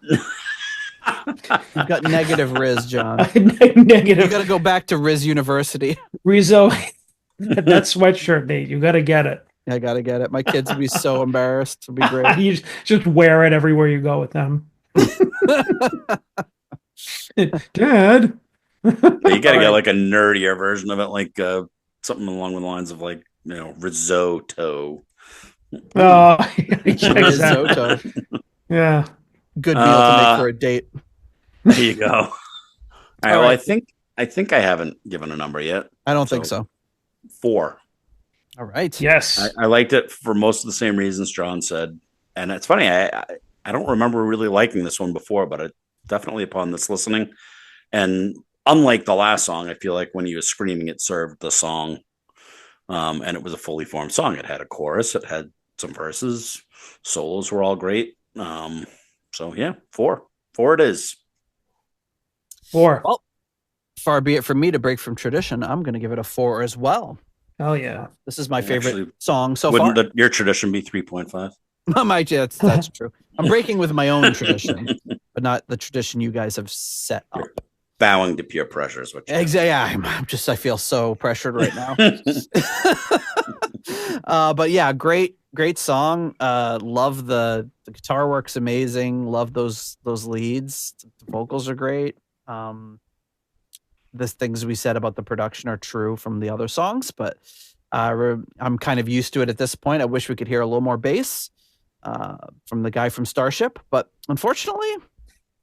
you've got negative Riz, John. You Negative got to go back to Riz University. Rizzo. That sweatshirt, Nate. You got to get it. I got to get it. My kids would be so embarrassed. It'd be great. You just wear it everywhere you go with them. Dad. You got to get Alright. like a nerdier version of it, like something along the lines of like risotto. Oh, exactly. Risotto. Yeah. Good meal to make for a date. There you go. All right. Well, right. I think I haven't given a number yet. I don't think so. 4. All right. Yes. I liked it for most of the same reasons John said, and it's funny. I don't remember really liking this one before, but it definitely upon this listening, and unlike the last song, I feel like when he was screaming, it served the song, and it was a fully formed song. It had a chorus, it had some verses, solos were all great. So yeah, 4 it is. 4. Well, far be it from me to break from tradition. I'm going to give it a 4 as well. Oh yeah. This is my favorite Actually, song so far. Wouldn't your tradition be 3.5? That's true. I'm breaking with my own tradition, but not the tradition you guys have set up. Bowing to peer pressure is what you're Exactly. Yeah, I feel so pressured right now. But yeah, great song. Love the guitar work's amazing. Love those leads. The vocals are great. The things we said about the production are true from the other songs, but I'm kind of used to it at this point. I wish we could hear a little more bass from the guy from Starship, but unfortunately,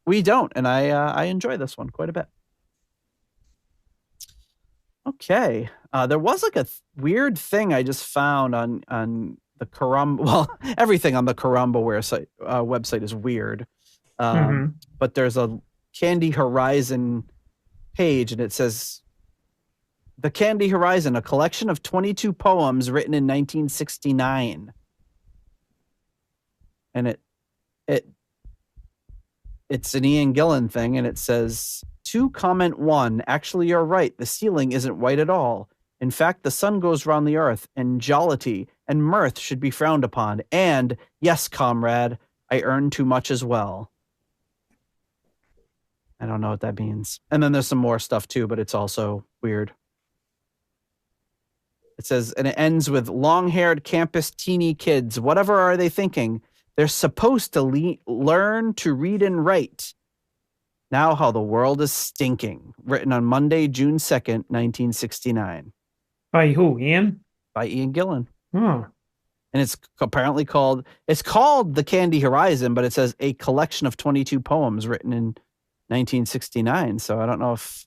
we don't. And I enjoy this one quite a bit. Okay, there was like a weird thing I just found on the Karamba. Well, everything on the Karamba website is weird, but there's a Candy Horizon page, and it says The Candy Horizon, a collection of 22 poems written in 1969. And it's an Ian Gillan thing, and it says, "To comment 1, actually you're right, the ceiling isn't white at all. In fact, the sun goes round the earth, and jollity and mirth should be frowned upon. And, yes, comrade, I earn too much as well." I don't know what that means. And then there's some more stuff too, but it's also weird. It says, and it ends with long-haired campus teeny kids. Whatever are they thinking? They're supposed to learn to read and write. Now how the world is stinking. Written on Monday, June 2nd, 1969. By who? Ian? By Ian Gillan. Oh. And it's apparently called The Candy Horizon, but it says a collection of 22 poems written in 1969. So I don't know if...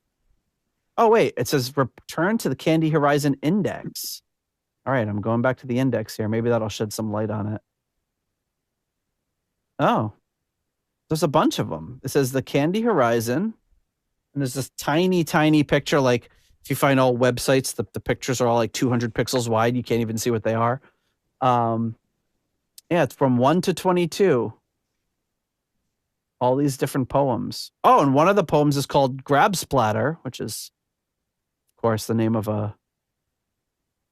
Oh, wait. It says return to the Candy Horizon Index. All right. I'm going back to the index here. Maybe that'll shed some light on it. Oh. There's a bunch of them. It says the Candy Horizon. And there's this tiny, tiny picture. Like if you find all websites, the pictures are all like 200 pixels wide. You can't even see what they are. Yeah, it's from 1 to 22. All these different poems. Oh, and one of the poems is called Grab Splatter, which is, of course, the name of a...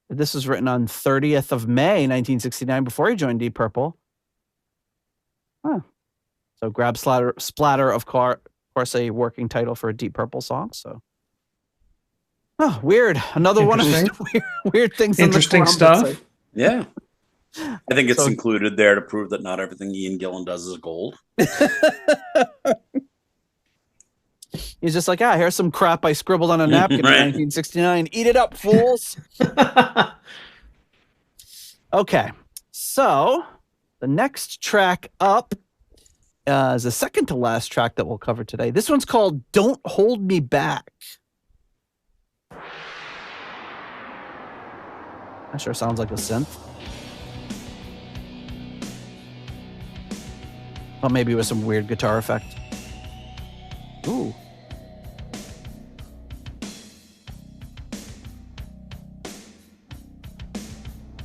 This was written on 30th of May, 1969, before he joined Deep Purple. Huh. So Grab Splatter, of course, a working title for a Deep Purple song. So, Oh, weird. Another one of those weird things. Interesting stuff. Yeah. I think it's included there to prove that not everything Ian Gillan does is gold. He's just like, here's some crap I scribbled on a napkin in 1969. Eat it up, fools. Okay. So the next track up is the second to last track that we'll cover today. This one's called Don't Hold Me Back. That sure sounds like a synth. Well, maybe with some weird guitar effect. Ooh.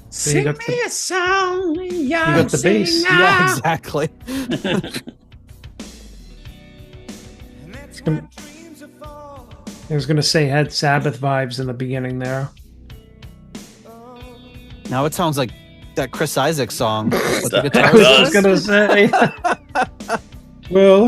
Sing me a song. You got the bass. Yeah, exactly. I was going to say had Sabbath vibes in the beginning there. Now it sounds like that Chris Isaak song. With the I guitar was just going to say. Well,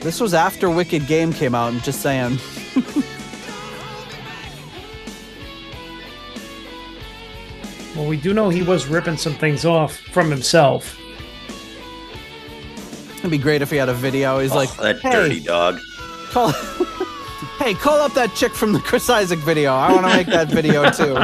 This was after Wicked Game came out, I'm just saying. well, we do know he was ripping some things off from himself. It'd be great if he had a video. He's like, that dirty dog. Call up that chick from the Chris Isaak video. I want to make that video too.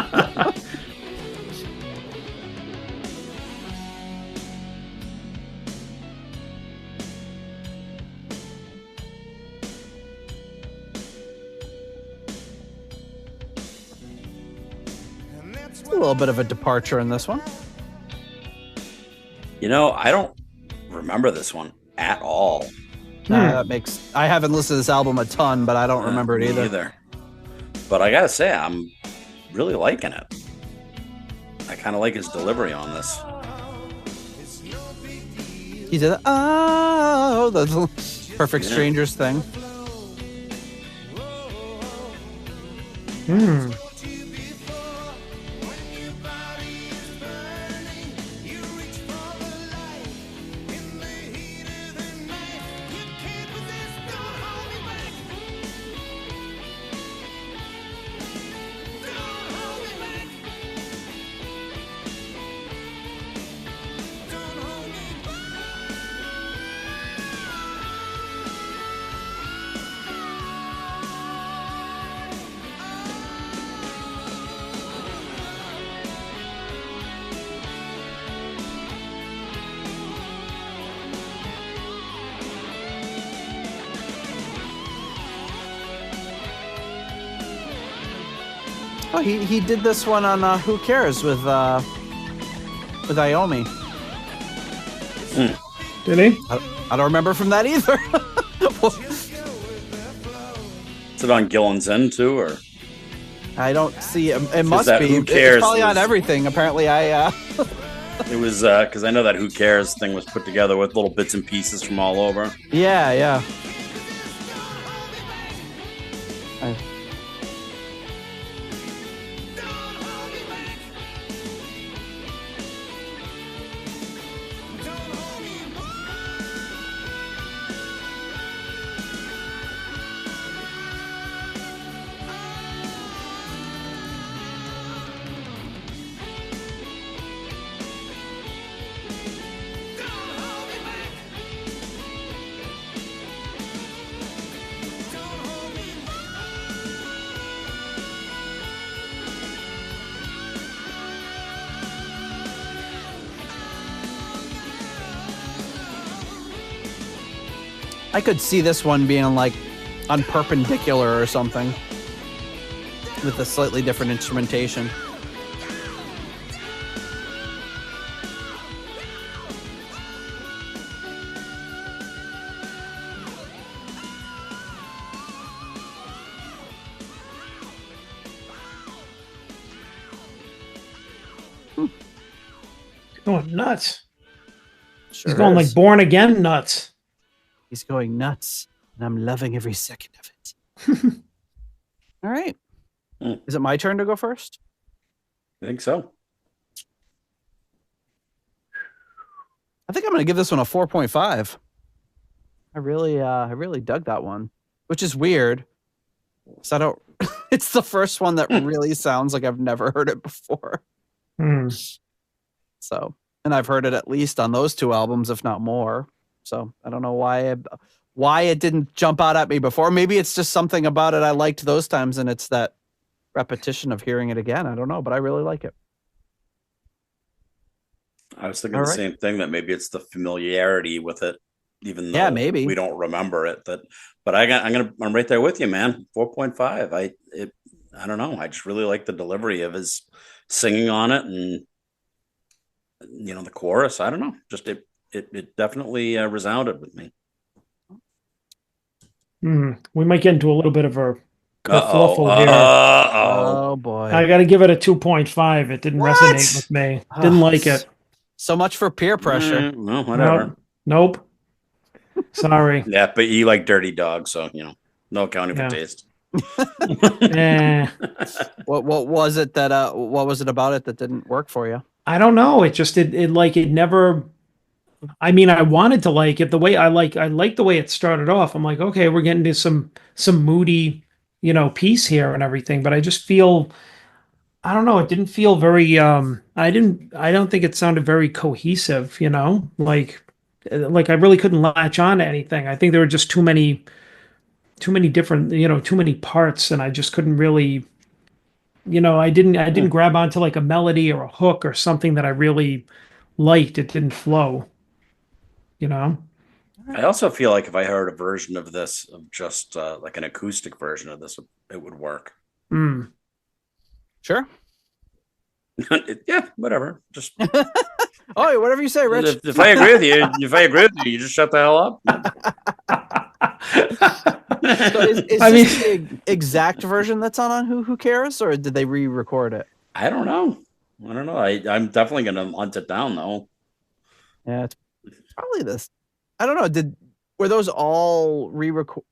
A little bit of a departure in this one. You know, I don't remember this one at all. That makes. I haven't listened to this album a ton, but I don't remember it either. But I gotta say, I'm really liking it. I kind of like his delivery on this. He did the Perfect Strangers thing. Oh, he did this one on Who Cares with Iommi. Did he? I don't remember from that either. Is it on Gillan's End too, or? I don't see it. It must be. Who Cares? It's probably on everything. Apparently, It was because I know that Who Cares thing was put together with little bits and pieces from all over. Yeah. I could see this one being like on Perpendicular or something with a slightly different instrumentation. Going nuts. Sure He's going is. like Born Again nuts. He's going nuts, and I'm loving every second of it. All right. Is it my turn to go first? I think so. I think I'm going to give this one a 4.5. I really dug that one, which is weird. So I don't. It's the first one that really sounds like I've never heard it before. So, and I've heard it at least on those two albums, if not more. So I don't know why it didn't jump out at me before. Maybe it's just something about it I liked those times, and it's that repetition of hearing it again. I don't know, but I really like it. I was thinking the same thing, that maybe it's the familiarity with it, even though maybe we don't remember it. But I'm right there with you, man. 4.5. I don't know. I just really like the delivery of his singing on it, and the chorus. I don't know. Just it definitely resounded with me. We might get into a little bit of a kerfluffle here. Oh boy! I got to give it a 2.5. It didn't resonate with me. Didn't like it. So much for peer pressure. Well, whatever. Nope. Sorry. Yeah, but you like Dirty Dog, so no accounting for taste. What was it that what was it about it that didn't work for you? I don't know. It just it never. I mean, I wanted to like it the way I like the way it started off. I'm like, okay, we're getting to some moody, piece here and everything. But I just feel, I don't know. It didn't feel very. I don't think it sounded very cohesive. Like I really couldn't latch on to anything. I think there were just too many different, too many parts, and I just couldn't really. I didn't grab onto like a melody or a hook or something that I really liked. It didn't flow. I also feel like if I heard a version of this, of just like an acoustic version of this, it would work. Sure. Yeah, whatever. Just oh, whatever you say, Rich. If I agree with you, you just shut the hell up. So is this the exact version that's on Who Cares, or did they re-record it? I don't know. I'm definitely gonna hunt it down though. Yeah, it's probably this. I don't know. Were those all re-record?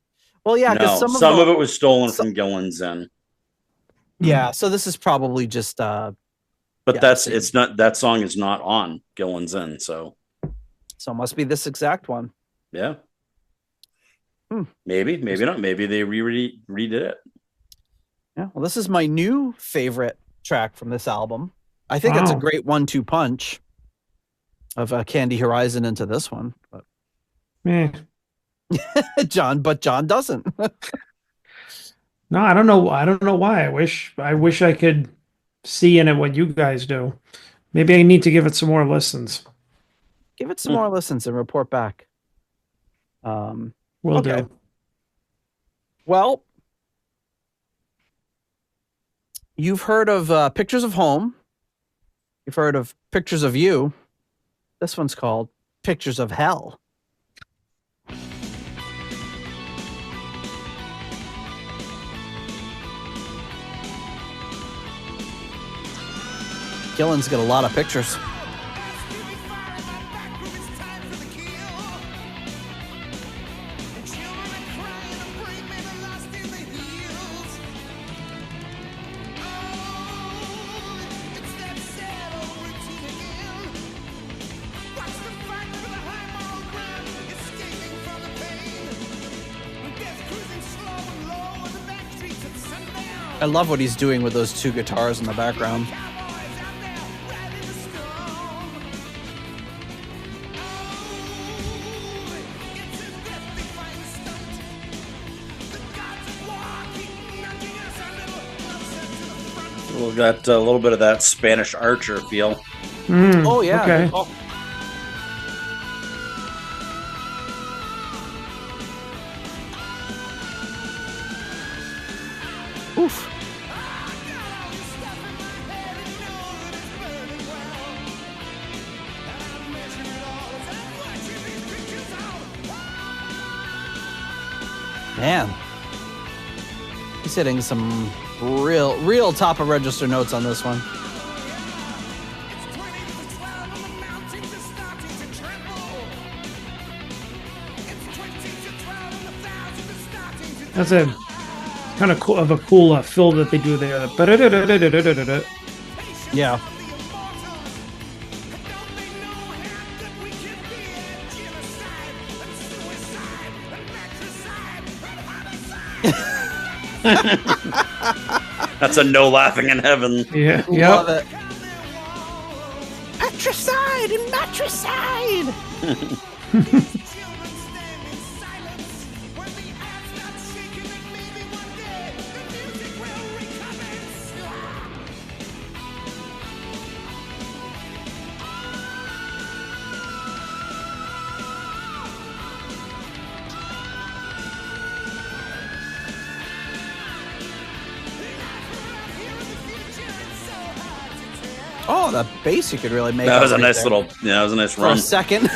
Well, yeah, because some of it was stolen from Gillan's Zen. Yeah, so this is probably just. But it's not, that song is not on Gillan's Zen, so it must be this exact one. Yeah. Maybe not. Maybe they redid it. Yeah. Well, this is my new favorite track from this album. I think it's a great 1-2 punch of Candy Horizon into this one. But John doesn't. No, I don't know. I don't know why. I wish I could see in it what you guys do. Maybe I need to give it some more listens. Give it some more listens and report back. Will do. Well, you've heard of Pictures of Home. You've heard of Pictures of You. This one's called Pictures of Hell. Gillan's got a lot of pictures. I love what he's doing with those two guitars in the background. We've got a little bit of that Spanish Archer feel. Oh, yeah. Okay. Oof. Man. He's hitting some real top of register notes on this one. That's a kind of cool fill that they do there. Yeah. That's a no laughing in heaven. Yeah. Love it. Matricide and matricide! Oh, the bass you could really make. That was a right nice there. little. Yeah, that was a nice For run. a second.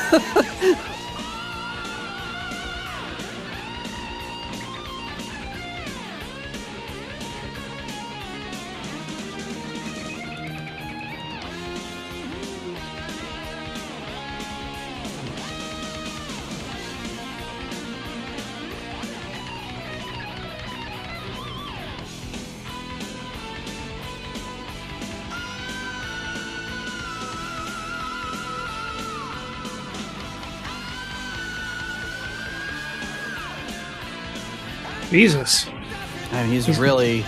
Jesus. I mean, he's really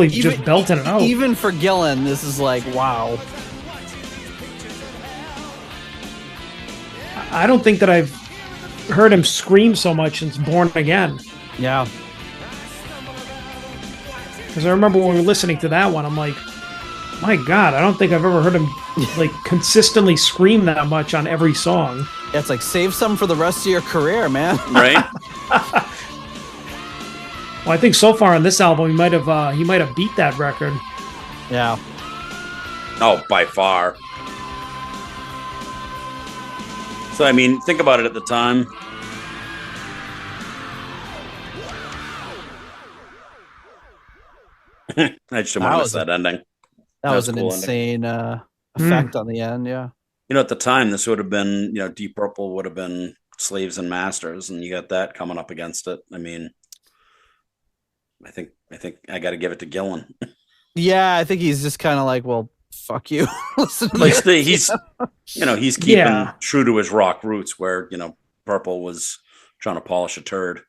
just belting it out. Even for Gillan, this is like, wow. I don't think that I've heard him scream so much since Born Again. Yeah. Because I remember when we were listening to that one, I'm like, my God, I don't think I've ever heard him like consistently scream that much on every song. Yeah, it's like save some for the rest of your career, man. Right? Well, I think so far on this album, he might have beat that record. Yeah. Oh, by far. So, I mean, think about it at the time. I just didn't want to miss that ending. That was an cool insane effect on the end, yeah. You know, at the time, this would have been, you know, Deep Purple would have been Slaves and Masters, and you got that coming up against it. I mean, I think I got to give it to Gillan. Yeah, I think he's just kind of like, well, fuck you. Listen to Like this. he's, you know, he's keeping true to his rock roots, where, you know, Purple was trying to polish a turd.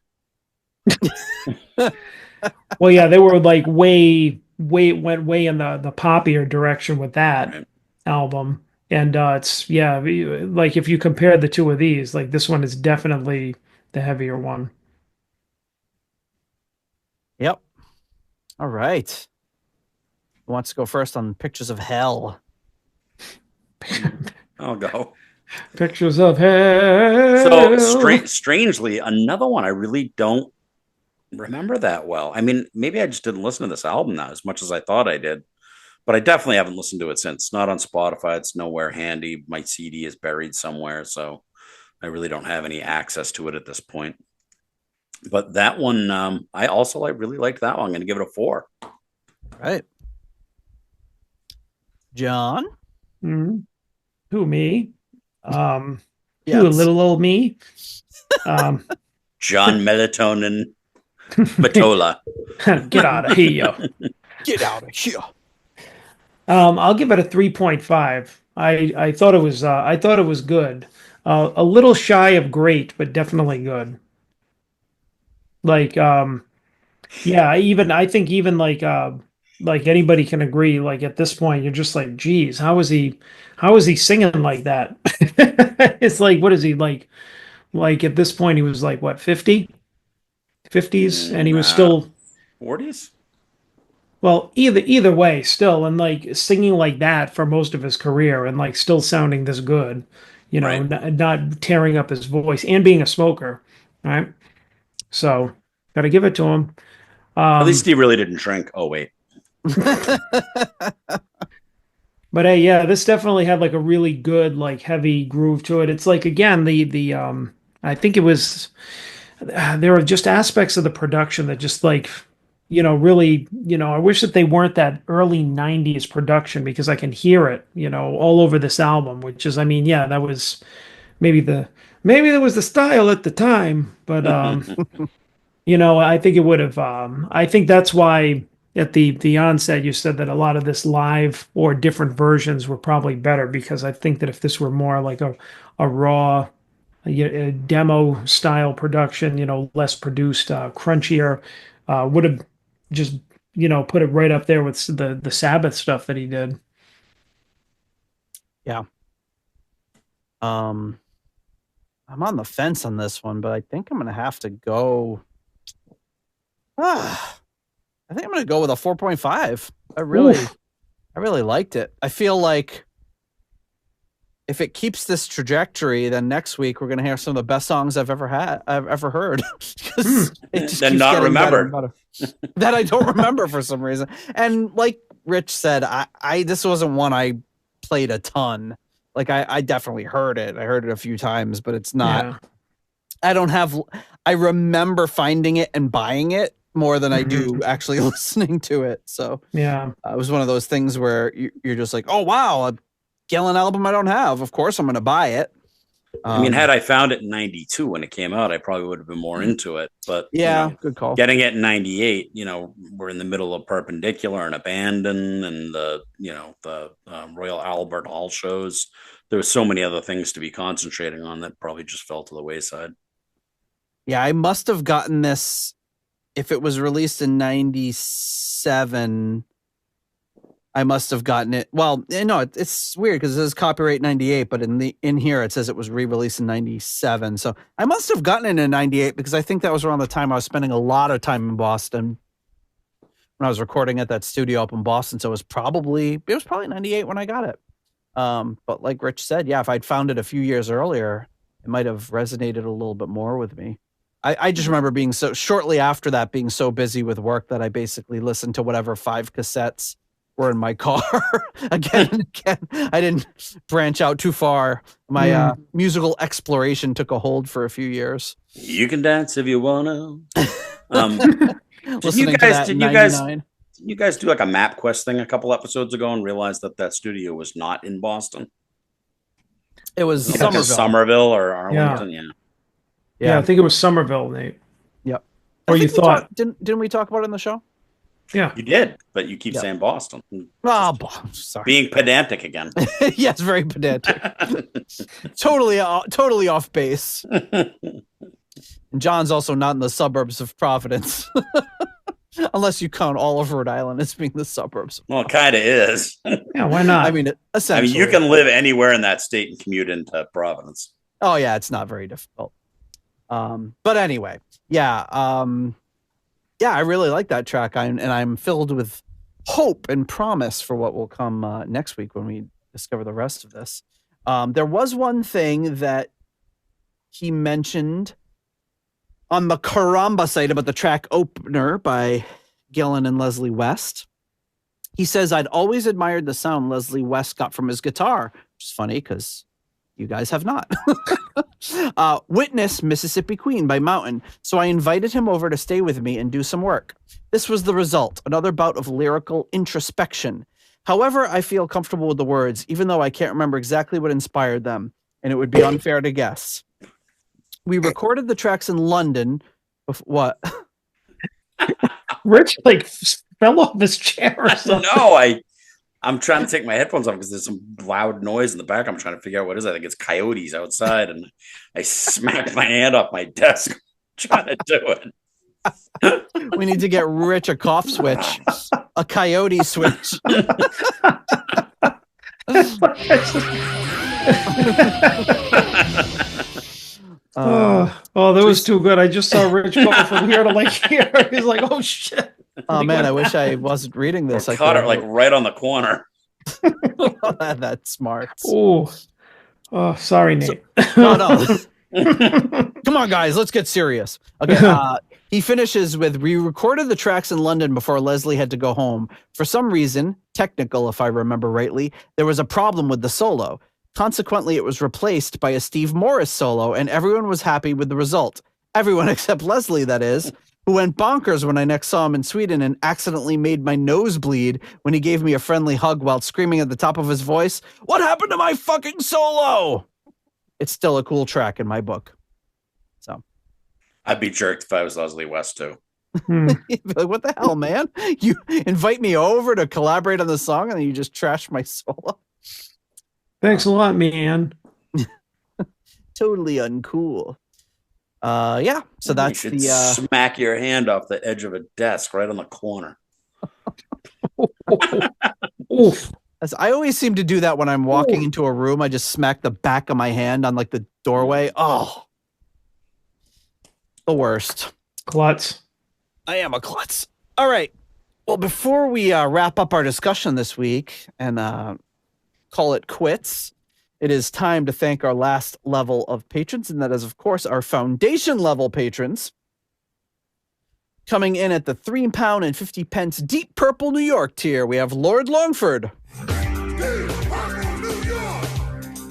Well, yeah, they were like went way in the poppier direction with that album. And it's like if you compare the two of these, like this one is definitely the heavier one. Yep. All right. Who wants to go first on Pictures of Hell? I'll go. Pictures of Hell. So strangely, another one I really don't remember that well. I mean, maybe I just didn't listen to this album now as much as I thought I did, but I definitely haven't listened to it since. It's not on Spotify. It's nowhere handy. My CD is buried somewhere, so I really don't have any access to it at this point. But that one, I also really liked that one. I'm going to give it a 4. All right. John? Mm-hmm. Who, me? Yes. Who, little old me? John Melatonin Matola. Get out of here. Get out of here. I'll give it a 3.5. I thought it was good. A little shy of great, but definitely good. Like yeah, I think even like anybody can agree, like at this point you're just like, geez, how is he singing like that? It's like, what is he like at this point he was like what, 50? 50s, and he was still 40s. Well, either way, still, and like singing like that for most of his career, and like still sounding this good, you know, Right. not tearing up his voice, and being a smoker, right? So, got to give it to him. At least he really didn't drink. Oh wait. But hey, yeah, this definitely had like a really good, like heavy groove to it. It's like, again, the I think it was there are just aspects of the production that just like, you know, really, you know, I wish that they weren't that early 90s production, because I can hear it, you know, all over this album, which is, I mean, yeah, that was maybe that was the style at the time, but I think it would have. I think that's why at the onset you said that a lot of this live or different versions were probably better, because I think that if this were more like a raw a demo style production, less produced, crunchier, would have just put it right up there with the Sabbath stuff that he did. Yeah. I'm on the fence on this one, but I think I'm gonna have to go. I think I'm gonna go with a 4.5. I really liked it. I feel like if it keeps this trajectory, then next week we're gonna hear some of the best songs I've ever heard. It just Then keeps not getting better remembered. and better. That I don't remember for some reason. And like Rich said, I this wasn't one I played a ton. Like I definitely heard it. I heard it a few times, but it's not. Yeah. I remember finding it and buying it more than I do actually listening to it. So Yeah. it was one of those things where you're just like, oh wow, a Gillan album I don't have. Of course I'm going to buy it. I mean, had I found it in 92 when it came out, I probably would have been more into it. But yeah, good call. Getting it in 98, we're in the middle of Perpendicular and Abandon and the Royal Albert Hall shows. There were so many other things to be concentrating on that probably just fell to the wayside. Yeah, I must have gotten this if it was released in 97. I must have gotten it. Well, no, it's weird because it says copyright 98, but in here it says it was re-released in 97. So I must have gotten it in 98 because I think that was around the time I was spending a lot of time in Boston when I was recording at that studio up in Boston. So it was probably 98 when I got it. But like Rich said, yeah, if I'd found it a few years earlier, it might have resonated a little bit more with me. I just remember being shortly after that, being so busy with work that I basically listened to whatever 5 cassettes were in my car again and again. I didn't branch out too far. My musical exploration took a hold for a few years. You can dance if you wanna. Did you guys do like a MapQuest thing a couple episodes ago and realize that studio was not in Boston? It was Somerville or Arlington. Yeah, I think it was Somerville, Nate. Yep. Or you thought? Didn't we talk about it in the show? Yeah, you did, but you keep saying Boston. Oh, sorry. Being pedantic again. Yes, very pedantic. totally off base. And John's also not in the suburbs of Providence, unless you count all of Rhode Island as being the suburbs. Well, it kind of is. Yeah, why not? I mean, essentially, you can live anywhere in that state and commute into Providence. Oh yeah, it's not very difficult. But anyway, yeah, I really like that track, and I'm filled with hope and promise for what will come next week when we discover the rest of this. There was one thing that he mentioned on the Caramba site about the track Opener by Gillan and Leslie West. He says, I'd always admired the sound Leslie West got from his guitar, which is funny because you guys have not. Witness Mississippi Queen by Mountain. So I invited him over to stay with me and do some work. This was the result, another bout of lyrical introspection. However, I feel comfortable with the words, even though I can't remember exactly what inspired them, and it would be unfair to guess. We recorded the tracks in London. What? Rich fell off his chair or something. No, I'm trying to take my headphones off because there's some loud noise in the back. I'm trying to figure out what it is. I think it's coyotes outside, and I smacked my hand off my desk trying to do it. We need to get Rich a cough switch, a coyote switch. That was too good. I just saw Rich go from here to here. He's like, oh shit. Oh man, I wish I wasn't reading this. I caught it right on the corner. That's smart. Oh, sorry, Nate. No. Come on, guys, let's get serious. Okay. He finishes with, we recorded the tracks in London before Leslie had to go home. For some reason, technical, if I remember rightly, there was a problem with the solo. Consequently, it was replaced by a Steve Morris solo, and everyone was happy with the result. Everyone except Leslie, that is, who went bonkers when I next saw him in Sweden and accidentally made my nose bleed when he gave me a friendly hug while screaming at the top of his voice, "What happened to my fucking solo?" It's still a cool track in my book. So I'd be jerked if I was Leslie West too. Like, what the hell, man? You invite me over to collaborate on the song, and then you just trash my solo. Thanks a lot, man. Totally uncool. Yeah. So that's you should smack your hand off the edge of a desk right on the corner. Oof. I always seem to do that when I'm walking into a room. I just smack the back of my hand on like the doorway. Oh, the worst. Klutz. I am a klutz. All right. Well, before we wrap up our discussion this week and call it quits, it is time to thank our last level of patrons, and that is, of course, our foundation level patrons. Coming in at the £3.50 Deep Purple New York tier, we have Lord Longford.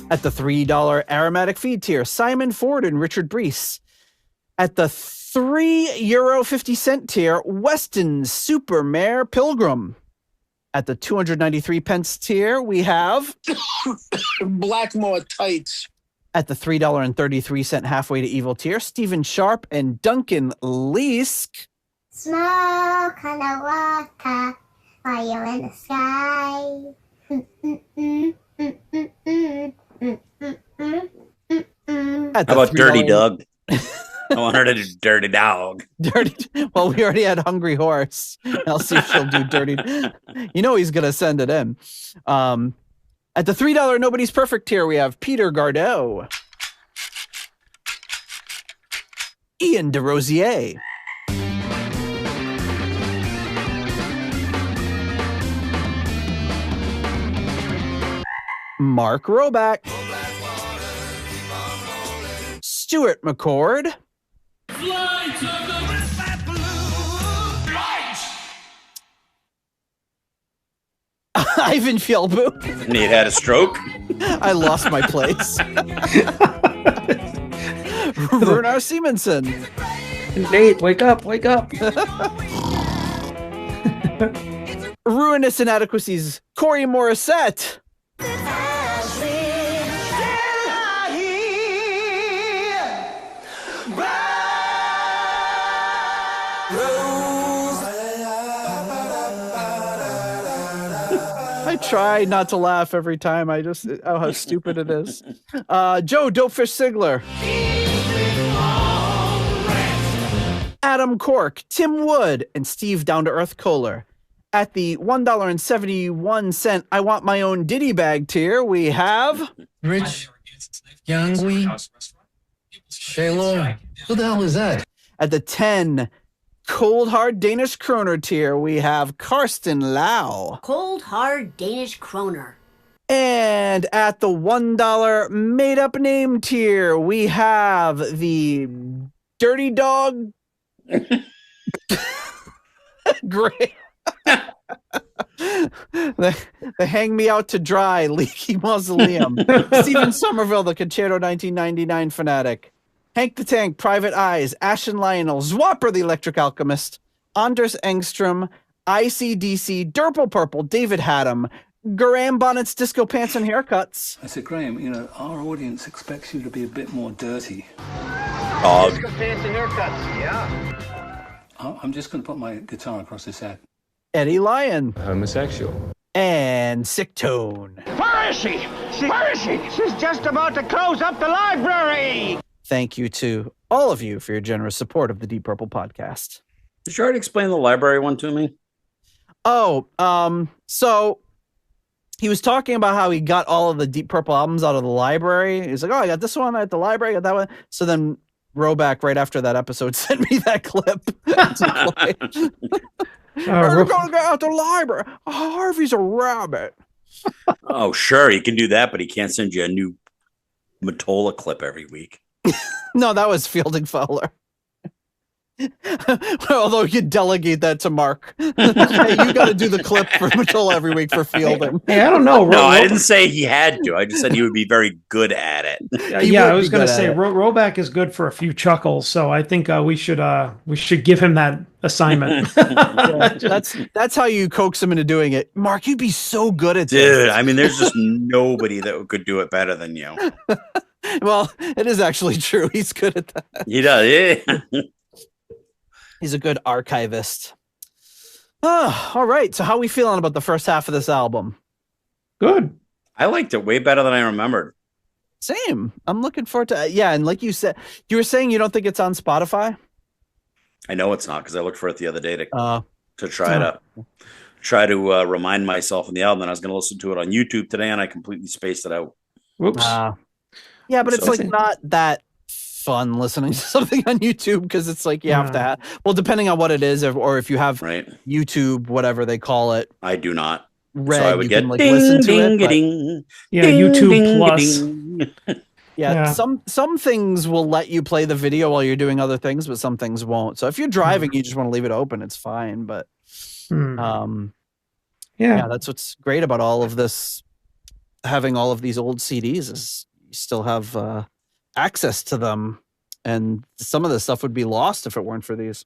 At the $3 Aromatic Feed tier, Simon Ford and Richard Brees. At the €3.50 tier, Weston Supermare Pilgrim. At the 293 pence tier, we have Blackmore Tights. At the $3.33 halfway to evil tier, Stephen Sharp and Duncan Leask. Smoke on the water while you're in the sky. How about Dirty Doug? I want her to do Dirty Dog. Well, we already had Hungry Horse. I'll see if she'll do Dirty. You know he's going to send it in. At the $3 Nobody's Perfect tier, we have Peter Gardeau. Ian DeRosier. Mark Roback. Stuart McCord. Ivan Fjellbu. And he had a stroke. I lost my place. Runar Simonson. Nate, wake up, wake up. Ruinous Inadequacies, Corey Morissette. I try not to laugh every time. Oh, how stupid it is. Joe Dopefish Sigler. Adam Cork, Tim Wood, and Steve Down to Earth Kohler. At the $1.71 I Want My Own Diddy Bag tier, we have Rich Yangui Shaylor. Who the hell is that? At the 10 Cold Hard Danish Kroner tier, we have Karsten Lau. Cold Hard Danish Kroner. And at the $1 Made Up Name tier, we have the Dirty Dog. Great. They hang me out to dry, Leaky Mausoleum. Stephen Somerville, the Concerto 1999 fanatic. Hank the Tank, Private Eyes, Ashen Lionel, Zwapper the Electric Alchemist, Anders Engstrom, ICDC, Durple Purple, David Haddam, Graham Bonnet's Disco Pants and Haircuts. I said, Graham, our audience expects you to be a bit more dirty. Disco Pants and Haircuts, yeah. I'm just going to put my guitar across his head. Eddie Lyon. Homosexual. And Sick Tone. Where is she? Where is she? She's just about to close up the library. Thank you to all of you for your generous support of the Deep Purple podcast. Did you already explain the library one to me? Oh, so he was talking about how he got all of the Deep Purple albums out of the library. He's like, oh, I got this one at the library, I got that one. So then Roback, right after that episode, sent me that clip. We're going to get out the library. Harvey's a rabbit. Oh, sure, he can do that, but he can't send you a new Mottola clip every week. No, that was Fielding Fowler. Although you delegate that to Mark. Hey, you got to do the clip for Mottola every week for Fielding. Hey, I don't know. No, I didn't say he had to. I just said he would be very good at it. Yeah, I was going to say Roback is good for a few chuckles, so I think we should give him that assignment. That's how you coax him into doing it. Mark, you'd be so good at this. Dude, I mean, there's just nobody that could do it better than you. Well, it is actually true. He's good at that. He does. Yeah. He's a good archivist. Oh, all right. So how are we feeling about the first half of this album? Good. I liked it way better than I remembered. Same. I'm looking forward to yeah. And like you said, you were saying you don't think it's on Spotify? I know it's not because I looked for it the other day to try to remind myself of the album. And I was going to listen to it on YouTube today, and I completely spaced it out. Whoops. Yeah, but it's like not that fun listening to something on YouTube because it's like you have to have, well, depending on what it is, or if you have YouTube, whatever they call it. I do not. Red, so I would get can, like, listen to it. YouTube Plus. Yeah, some things will let you play the video while you're doing other things, but some things won't. So if you're driving, you just want to leave it open, it's fine. But yeah, that's what's great about all of this. Having all of these old CDs is you still have access to them, and some of this stuff would be lost if it weren't for these.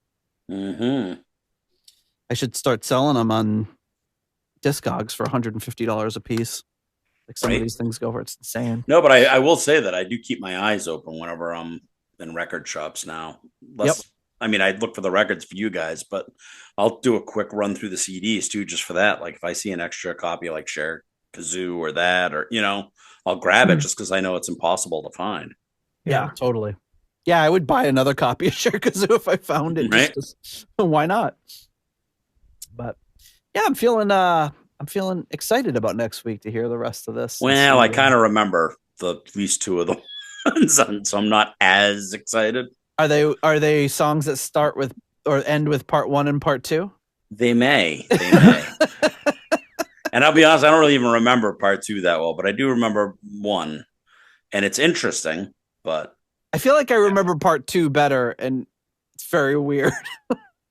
I should start selling them on Discogs for $150 a piece. Like some of these things go for, it's insane. No, but I will say that I do keep my eyes open whenever I'm in record shops now. I mean, I look for the records for you guys, but I'll do a quick run through the CDs too, just for that. Like if I see an extra copy, like Share Kazoo or that, or I'll grab it just because I know it's impossible to find. Yeah, totally. Yeah, I would buy another copy of Share Kazoo if I found it. Right? Why not? But yeah, I'm feeling excited about next week to hear the rest of this. Well, I kind of remember at least two of the ones, so I'm not as excited. Are they songs that start with or end with part 1 and part 2? They may. And I'll be honest, I don't really even remember part 2 that well, but I do remember 1, and it's interesting. But I feel like I remember part 2 better, and it's very weird.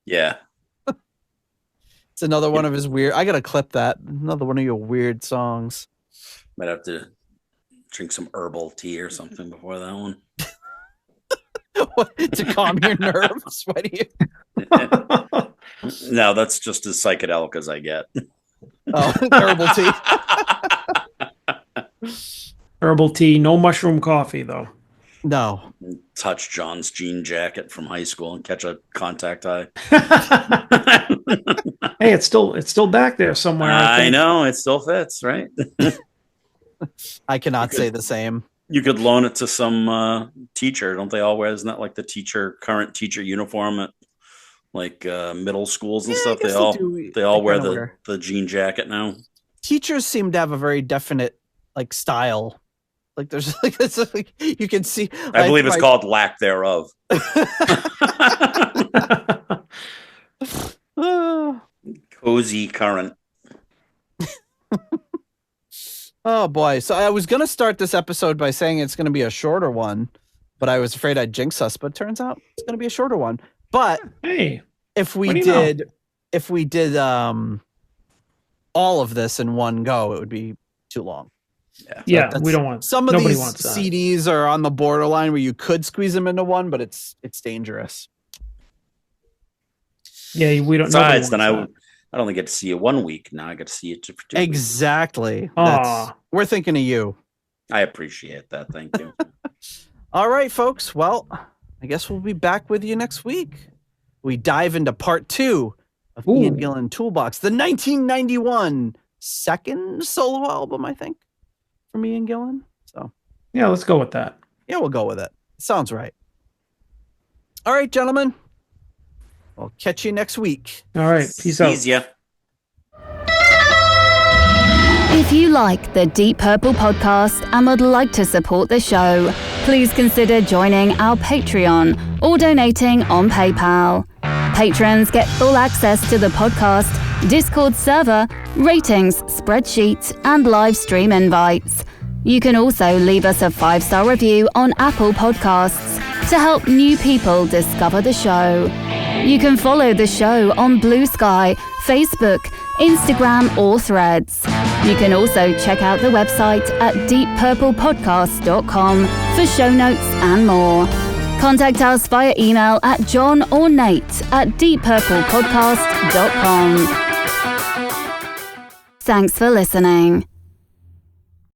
Yeah. It's another one of his weird. I gotta clip that. Another one of your weird songs. Might have to drink some herbal tea or something before that one. To calm your nerves. Why do you? No, that's just as psychedelic as I get. Oh, herbal tea. Herbal tea, no mushroom coffee though. No. Touch John's jean jacket from high school and catch a contact eye. Hey, it's still back there somewhere. I know, it still fits, right? I cannot say the same. You could loan it to some teacher. Don't they all wear? Isn't that like the current teacher uniform at like middle schools and stuff? They all wear the jean jacket now. Teachers seem to have a very definite like style. Like there's like it's like you can see. I believe it's called lack thereof. Cozy current. Oh boy! So I was gonna start this episode by saying it's gonna be a shorter one, but I was afraid I'd jinx us. But it turns out it's gonna be a shorter one. But hey, if we did all of this in one go, it would be too long. Yeah, we don't want. Some of these CDs are on the borderline where you could squeeze them into one, but it's dangerous. Yeah, we don't. Besides, then I only get to see you 1 week. Now I get to see you for 2 weeks. Exactly. We're thinking of you. I appreciate that. Thank you. All right, folks. Well, I guess we'll be back with you next week. We dive into part 2 of Ian Gillan Toolbox, the 1991 second solo album, I think, from Ian Gillan. So yeah, let's go with that. Yeah, we'll go with it. Sounds right. All right, gentlemen. I'll catch you next week. All right. Peace out. Easy. If you like the Deep Purple podcast and would like to support the show, please consider joining our Patreon or donating on PayPal. Patrons get full access to the podcast, Discord server, ratings, spreadsheets, and live stream invites. You can also leave us a 5-star review on Apple Podcasts to help new people discover the show. You can follow the show on Blue Sky, Facebook, Instagram, or Threads. You can also check out the website at deeppurplepodcast.com for show notes and more. Contact us via email at John or Nate at deeppurplepodcast.com. Thanks for listening.